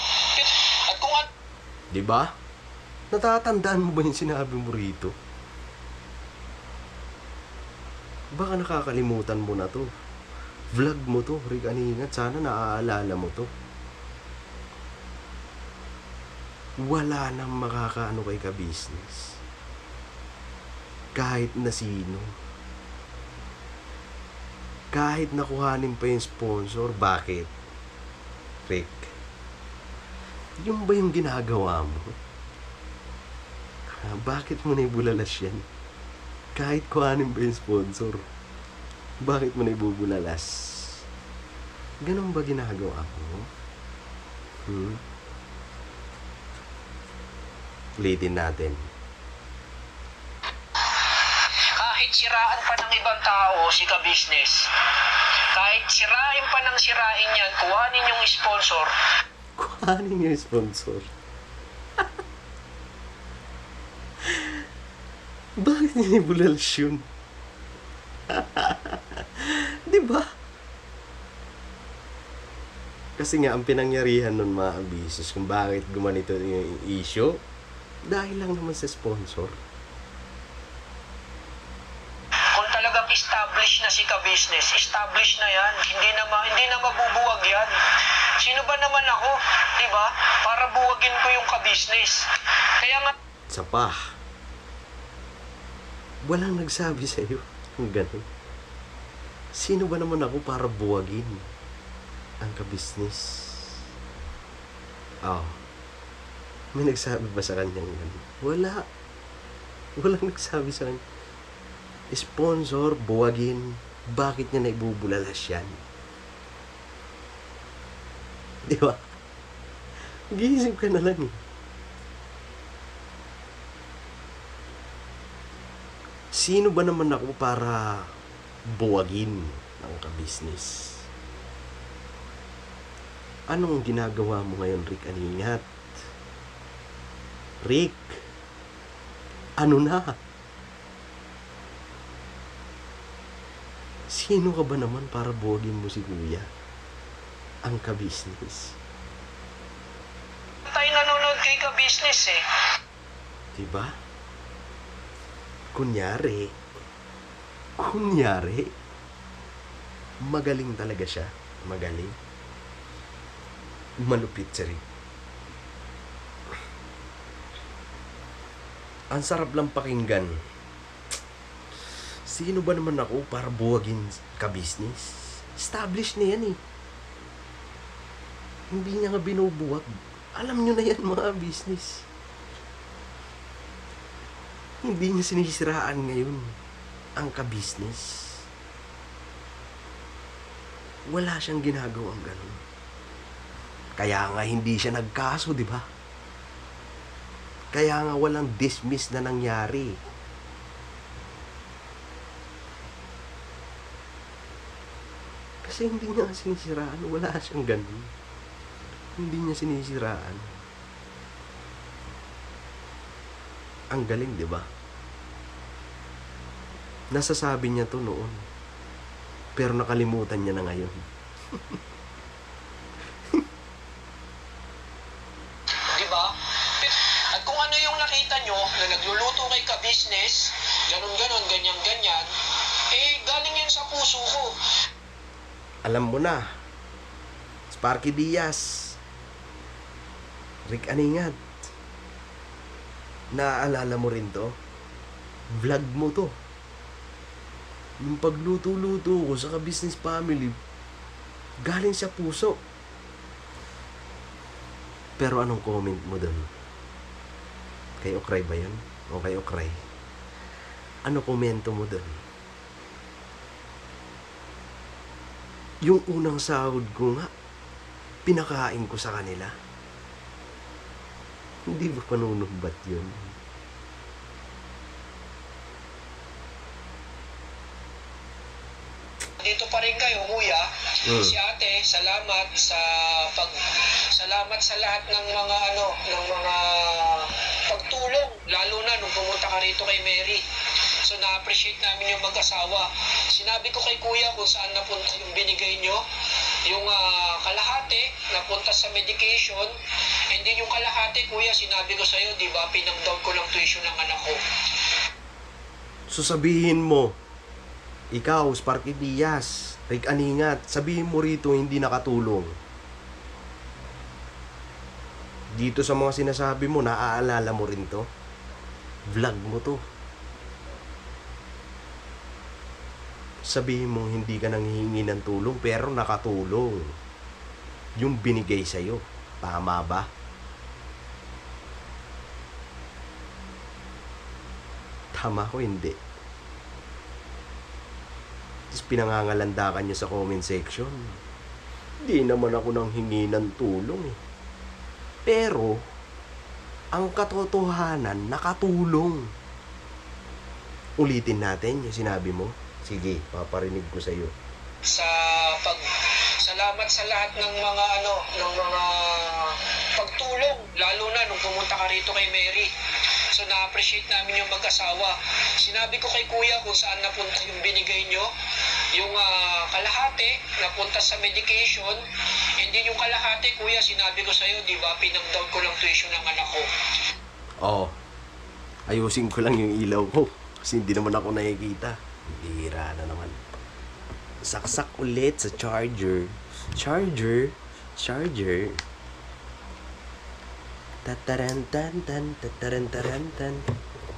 At kung
di ba? Natatandaan mo ba yung sinabi mo rito? Baka nakakalimutan mo na to. Vlog mo to, Rikaningat. Sana naaalala mo to. Wala nang makakaano kay ka-business. Kahit na sino. Kahit nakuhanin pa yung sponsor. Bakit? Rick, yung ba yung ginagawa mo? Bakit mo na ibulalas yan? Kahit kuhanin ba yung sponsor, bakit mo na ibubulalas? Ganun ba ginagawa mo? Ulitin natin.
siraan pa ng ibang tao si ka-business, kahit sirain pa ng sirain yan, kuhanin yung sponsor,
Kuhanin yung sponsor. Bakit nilibulals yun? Di ba? Kasi nga, ang pinangyarihan nun mga abisos kung bakit gumanito yung issue, dahil lang naman sa sponsor.
kung talagang established na si ka-business, established na yan, hindi na mabubuwag yan. Sino ba naman ako, di ba? Para buwagin ko yung ka-business. Kaya nga,
Sa pa. Walang nagsabi sa'yo ng ganun. Sino ba naman ako para buwagin ang ka-business? May nagsabi ba sa kanyang ganun? Wala. Walang nagsabi sa kanya. Sponsor, buwagin. Bakit niya naibubulalas yan? Di ba? Giisip ka na lang eh. Sino ba naman ako para buwagin ang ka-business? Anong ginagawa mo ngayon, Rick Aningat? Rick, ano na? Sino ka ba naman para buwagin mo si Kuya? Ang ka-business.
tayo nanonood kay ka-business eh.
Diba? Kunyari, magaling talaga siya. Magaling. Malupit siya rin. Ang sarap lang pakinggan. Sino ba naman ako para buwagin ka-business? Established na yan eh. Hindi niya nga binubuwag. Alam nyo na yan mga business. Hindi niya sinisiraan ngayon ang ka-business. Wala siyang ginagawang ganun. Kaya nga hindi siya nagkaso, di ba? Kaya nga walang dismiss na nangyari. Kasi hindi niya sinisiraan. Wala siyang ganun. Hindi niya sinisiraan. Ang galing, di ba? Nasasabi niya to noon. Pero nakalimutan niya na ngayon.
Di ba? At kung ano yung nakita nyo na nagluluto kay ka-business, ganun-ganon, ganyan-ganyan, eh galing yan sa puso ko.
Alam mo na. Sparky Diaz. Rick Aningat. Naaalala mo rin to? Vlog mo to. Yung pagluto-luto ko sa ka-business family, galing sa puso. Pero anong comment mo dun? Kay Okray ba yun? O kay Okray? Ano komento mo dun? Yung unang sahod ko nga, pinakain ko sa kanila. Hindi ba panunumbat yun?
Dito pa rin kayo, kuya. Si ate, salamat sa lahat ng mga pagtulong, lalo na nung pumunta ka rito kay Mary. So na-appreciate namin yung mag-asawa. Sinabi ko kay kuya kung saan napunta yung binigay nyo. Yung kalahati napunta sa medication, and then yung kalahati, kuya, sinabi ko sa'yo, di ba, pinag-down ko lang tuition ng anak ko.
So sabihin mo, ikaw, Sparky Diaz, Rick Aningat, sabihin mo rito hindi nakatulong. Dito sa mga sinasabi mo, naaalala mo rin to. Vlog mo to. Sabihin mo hindi ka nanghihingi ng tulong pero nakatulong. Yung binigay sa'yo. Tama ba? Tama ko hindi. Tapos pinangangalandakan niya sa comment section. Hindi naman ako nanghingi ng tulong eh. Pero ang katotohanan, nakatulong. Ulitin natin yung sinabi mo. Sige, paparinig ko sa'yo.
sa salamat sa lahat ng mga ng mga pagtulong, lalo na nung pumunta ka rito kay Mary. So na-appreciate namin yung mag-asawa. Sinabi ko kay Kuya kung saan napunta yung binigay nyo. Yung kalahati napunta sa medication, hindi yung kalahati, Kuya, sinabi ko sa'yo, di ba, pinag-down ko lang tuition ng anak ko.
Oo. Ayusin ko lang yung ilaw ko. Kasi hindi naman ako nakikita. Bihira na naman. Saksak ulit sa charger. Charger. Tatarantantan, tatarantarantan,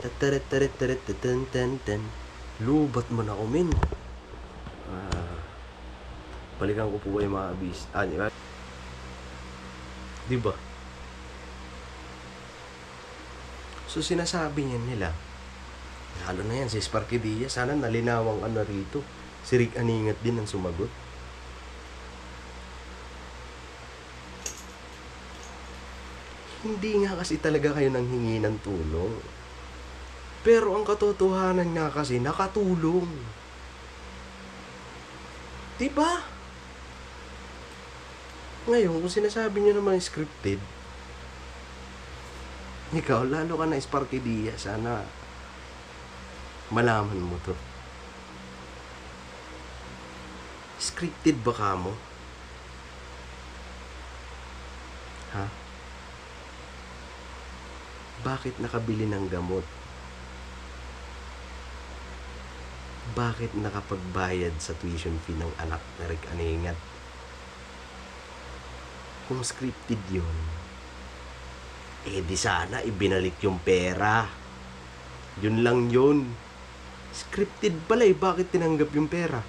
tataratarataratatantan. Lubat mo na ako, min. Balikan ko po kayo mga abis. Di ba? So sinasabi niya nila, lalo na yan si Sparky Diaz, sana nalinawang rito. Si Rick Aningat din ang sumagot. Hindi nga kasi talaga kayo nang hingi ng tulong. Pero ang katotohanan nga kasi, nakatulong. Diba? Ngayon, kung sinasabi nyo naman scripted, ikaw, lalo ka na Sparky Diaz, sana malaman mo to. Scripted ba ka mo? Ha? Bakit nakabili ng gamot? Bakit nakapagbayad sa tuition fee ng anak na Rick Aningat? Kung scripted yun, di sana ibinalik yung pera. Yun lang yun. Scripted pala bakit tinanggap yung pera?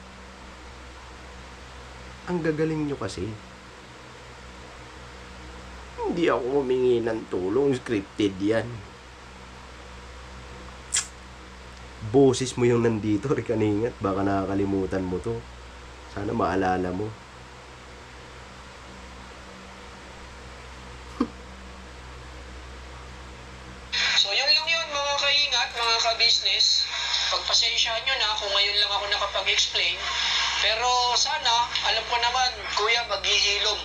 Ang gagaling nyo kasi. Hindi ako humingi ng tulong, scripted yan. Boses mo yung nandito, Rick Aningat. Baka nakakalimutan mo to. Sana maalala mo.
So yun lang yun, mga kaingat, mga ka-business. Pagpasensyahan nyo na kung ngayon lang ako nakapag-explain. Pero sana, alam ko naman, Kuya, maghihilom.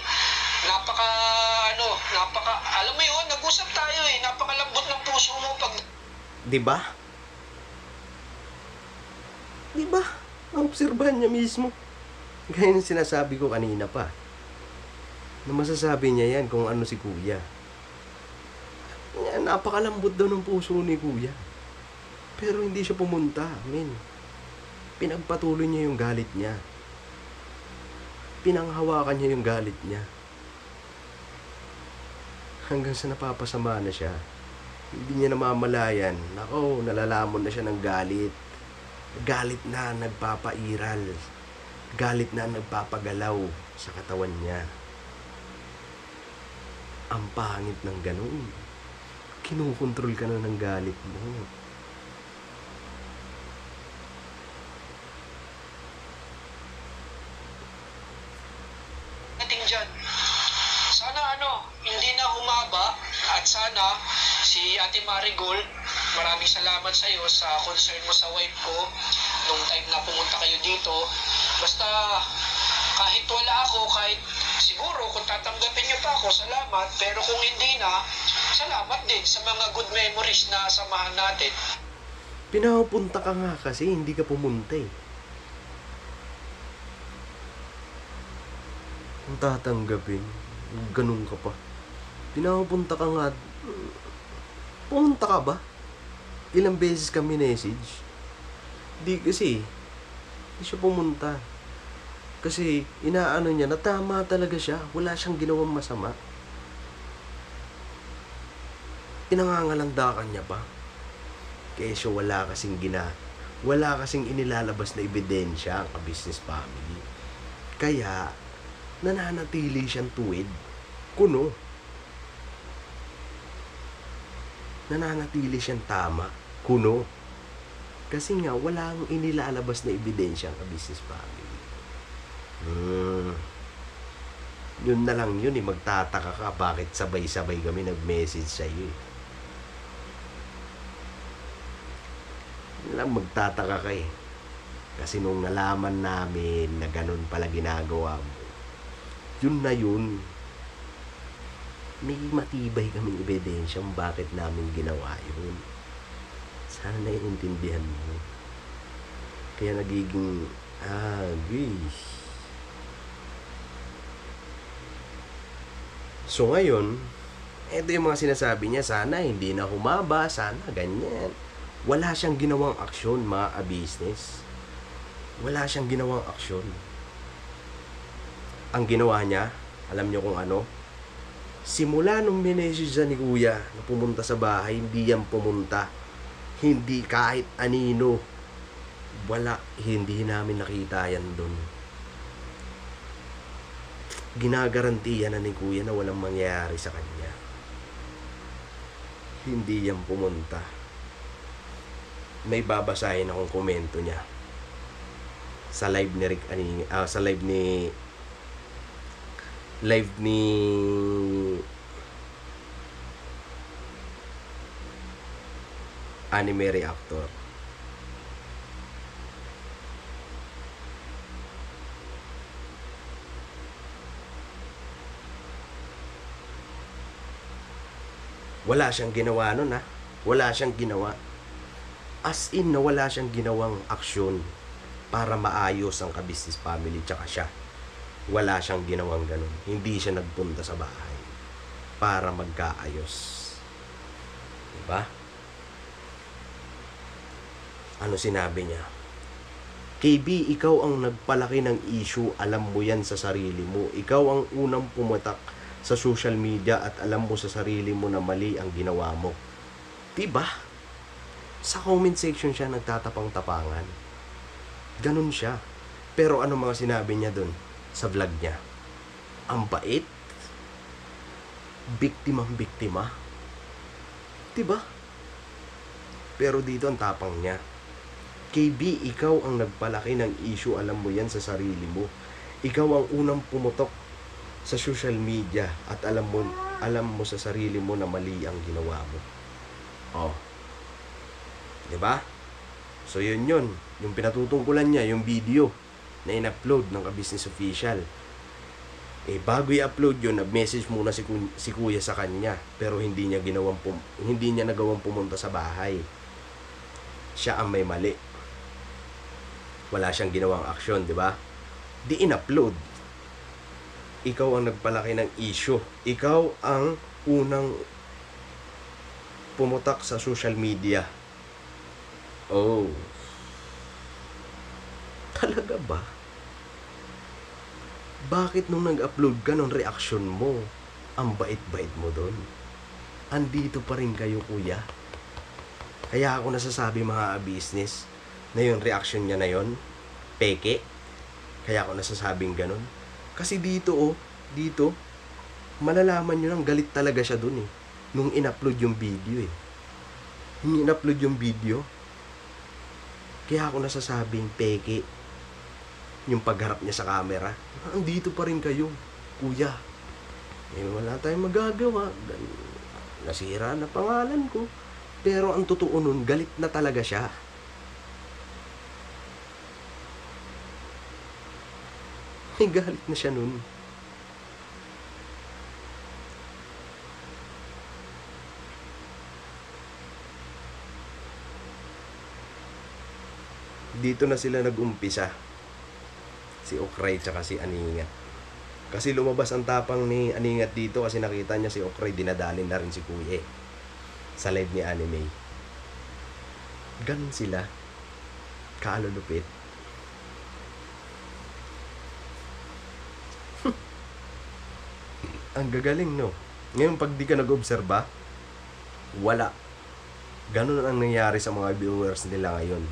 Alam mo yun, nag-usap tayo napakalambot ng puso mo pag...
Diba? Diba? Obserbahan niya mismo. Gaya ng sinasabi ko kanina pa. Na masasabi niya yan kung ano si Kuya. Napakalambot daw ng puso ni Kuya. Pero hindi siya pumunta, men. Pinagpatuloy niya yung galit niya. Pinanghawakan niya yung galit niya. Hanggang sa napapasama na siya. Hindi niya namamalayan. Nako, nalalamon na siya ng galit. Galit na nagpapairal. Galit na nagpapagalaw sa katawan niya. Ang pangit ng ganun. Kinukontrol ka na ng galit mo.
Dyan. Sana hindi na humaba at sana si Ate Marigold, maraming salamat sa iyo sa concern mo sa wife ko nung time na pumunta kayo dito. Basta kahit wala ako, kahit siguro kung tatanggapin niyo pa ako, salamat. Pero kung hindi na, salamat din sa mga good memories na samahan natin.
Pinapunta ka nga kasi, hindi ka pumunta eh. Kung tatanggapin, ganun ka pa. Pinapunta ka nga, pumunta ka ba? Ilang beses kami message? Di kasi, hindi siya pumunta. Kasi inaano niya na tama talaga siya, wala siyang ginawang masama. Pinangangalandakan niya pa. Kesyo wala kasing inilalabas na ebidensya ang business family. Kaya nananatili siyang tuwid. Kuno. Nananatili siyang tama. Kuno. Kasi nga walang inilalabas na ebidensya ang business family. Yun na lang yun magtataka ka bakit sabay-sabay kami nag-message sa iyo. Alam, magtataka ka eh. Kasi nung nalaman namin na ganun pala ginagawa mo, yun na yun. May matibay kaming ebidensyang bakit namin ginawa yun. Sana naiintindihan mo. Kaya nagiging, guys. So ngayon, ito yung mga sinasabi niya, sana hindi na humaba, sana ganyan. Wala siyang ginawang aksyon, mga business. Wala siyang ginawang aksyon. Ang ginawa niya, alam niyo kung ano? Simula nung minessage ni Kuya na pumunta sa bahay, hindi yan pumunta. Hindi kahit anino. Wala, hindi namin nakita yan doon. Ginagarantiya na ni Kuya na walang mangyayari sa kanya. Hindi yan pumunta. May babasahin akong komento niya sa live ni Rick Aning, sa live ni anime reactor. Wala siyang ginawa nun ha. Wala siyang ginawa. As in na wala siyang ginawang aksyon para maayos ang ka-business family tsaka siya. Wala siyang ginawang ganun. Hindi siya nagpunta sa bahay para magkaayos. Diba? Ano sinabi niya? KB, ikaw ang nagpalaki ng issue, alam mo yan sa sarili mo. Ikaw ang unang pumatak sa social media at alam mo sa sarili mo na mali ang ginawa mo. Diba? Sa comment section siya nagtatapang-tapangan. Ganun siya. Pero ano mga sinabi niya dun sa vlog niya? Ang bait. Biktimang-biktima. Diba? Pero dito ang tapang niya. KB, ikaw ang nagpalaki ng issue, alam mo yan sa sarili mo. Ikaw ang unang pumutok sa social media at alam mo sa sarili mo na mali ang ginawa mo. Oh. 'Di ba? So yun. Yung pinatutungkulan niya, yung video na in-upload ng ka-business official. Bago i-upload yun, nag-message muna si Kuya sa kanya, pero hindi niya nagawang pumunta sa bahay. Siya ang may mali. Wala siyang ginawang aksyon, 'di ba? Di in-upload. Ikaw ang nagpalaki ng issue. Ikaw ang unang pumutak sa social media. Oh. Talaga ba? Bakit nung nag-upload ka ng reaction mo, ang bait-bait mo doon? Andito pa rin kayo, Kuya. Kaya ako nasasabi mga business na yung reaction niya na yon, peke. Kaya ako nasasabing ganun. Kasi dito, malalaman nyo nang galit talaga siya dun eh. Nung in-upload yung video eh. Nung in-upload yung video, kaya ako nasasabing peke. Yung pagharap niya sa camera, andito pa rin kayo, Kuya. Wala tayong magagawa. Nasira na pangalan ko. Pero ang totoo nun, galit na talaga siya. May galit na siya nun. Dito na sila nag-umpisa. Si Okray tsaka si Aningat. Kasi lumabas ang tapang ni Aningat dito kasi nakita niya si Okray, dinadalin na rin si Kuya sa live ni Anime. Ganun sila. Kalulupit. Ang gagaling, no? Ngayon, pag di ka nag-obserba, wala. Ganun ang nangyari sa mga viewers nila ngayon.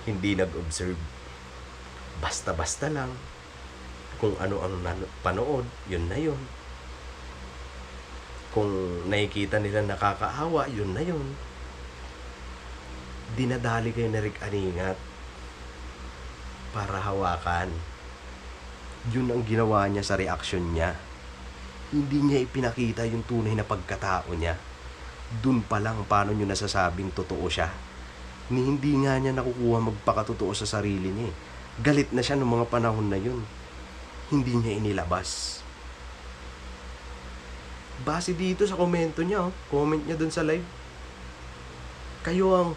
Hindi nag-observe. Basta-basta lang. Kung ano ang panood, yun na yun. Kung nakikita nila nakakaawa, yun na yun. Dinadali kayo na Rick Aningat para hawakan. Yun ang ginawa niya sa reaction niya. Hindi niya ipinakita yung tunay na pagkatao niya. Dun pa lang paano nyo nasasabing totoo siya. Ni hindi nga niya nakukuha magpakatotoo sa sarili niya eh. Galit na siya noong mga panahon na yun. Hindi niya inilabas. Base dito sa komento niya, comment niya dun sa live. Kayo ang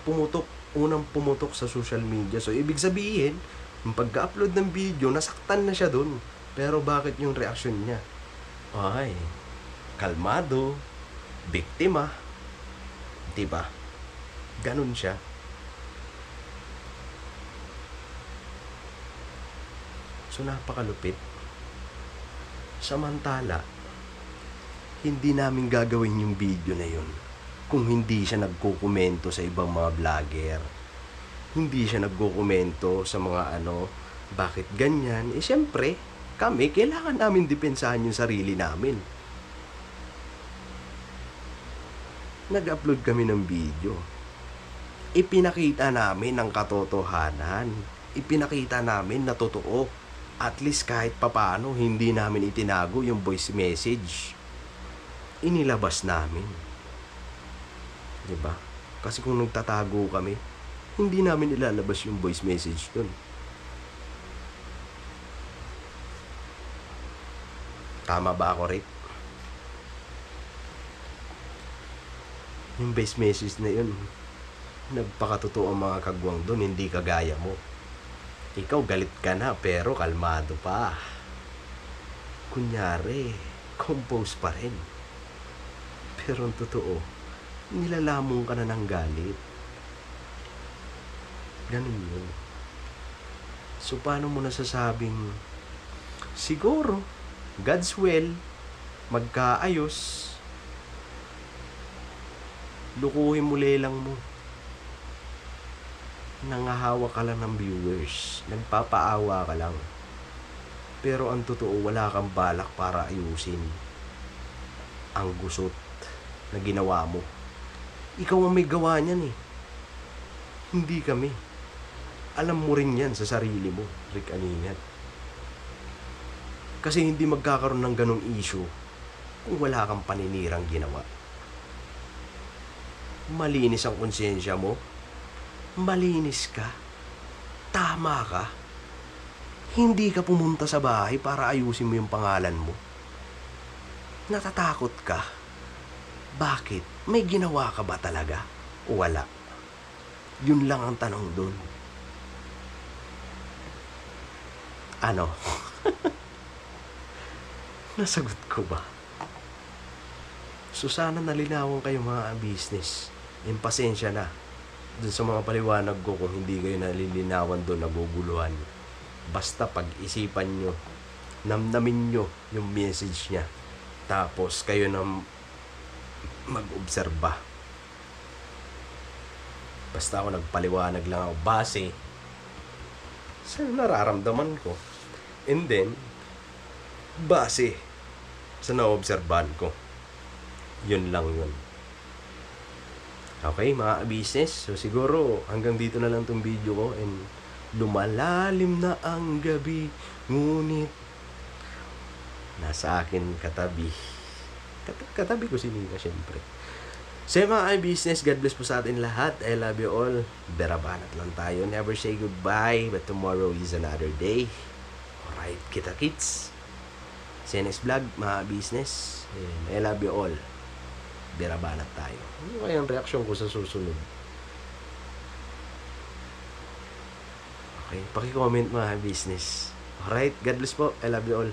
unang pumutok sa social media. So, ibig sabihin, yung pagka-upload ng video, nasaktan na siya dun. Pero bakit yung reaksyon niya? Ay, kalmado, biktima. Diba? Ganun siya. So, napakalupit. Samantala, hindi namin gagawin yung video na yun kung hindi siya nagkukomento sa ibang mga vlogger. Hindi siya nagkukomento sa mga bakit ganyan. Eh, syempre, kami, kailangan namin depensahan yung sarili namin. Nag-upload kami ng video. Ipinakita namin ang katotohanan. Ipinakita namin na totoo. At least kahit papaano, hindi namin itinago yung voice message. Inilabas namin. Diba? Kasi kung nagtatago kami, hindi namin ilalabas yung voice message dun. Tama ba ako, Rick? Yung voice message na yun, nagpakatotoo ang mga kagwang dun, hindi kagaya mo. Ikaw galit ka na, pero kalmado pa. Kunyari, compose pa rin. Pero ang totoo, nilalamong ka na ng galit. Ganun yun. So, paano mo nasasabing, siguro, God's will, magkaayos, lukuhin mo lelang mo. Nangahawa ka lang ng viewers, nagpapaawa ka lang. Pero ang totoo, wala kang balak para ayusin ang gusot na ginawa mo. Ikaw ang may gawa niyan eh. Hindi kami. Alam mo rin yan sa sarili mo, Rick Aningan. Kasi hindi magkakaroon ng ganong issue kung wala kang paninirang ginawa. Malinis ang konsensya mo. Malinis ka. Tama ka. Hindi ka pumunta sa bahay para ayusin mo yung pangalan mo. Natatakot ka. Bakit? May ginawa ka ba talaga? O wala? Yun lang ang tanong dun. Ano? Nasagot ko ba? So sana nalinawan kayo mga business. Yung pasensya na. Dun sa mga paliwanag ko kung hindi kayo nalilinawan doon, naguguluhan. Basta pag-isipan nyo, namnamin nyo yung message niya. Tapos kayo na mag-obserba. Basta ako nagpaliwanag lang ako base sa nararamdaman ko. And then, base sa naobserbahan ko. Yun lang yun. Okay, mga business. So, siguro, hanggang dito na lang tong video ko. And, lumalalim na ang gabi. Ngunit, nasa akin katabi. Katabi ko si Nina, syempre. So, mga business, God bless po sa atin lahat. I love you all. Berabanat lang tayo. Never say goodbye. But tomorrow is another day. Alright, kita kits. See you next vlog, mga business. And I love you all. Berabanat tayo. Ano kaya ang reaksyon ko sa susunod? Okay, paki-comment mga business. Alright, God bless po. I love you all.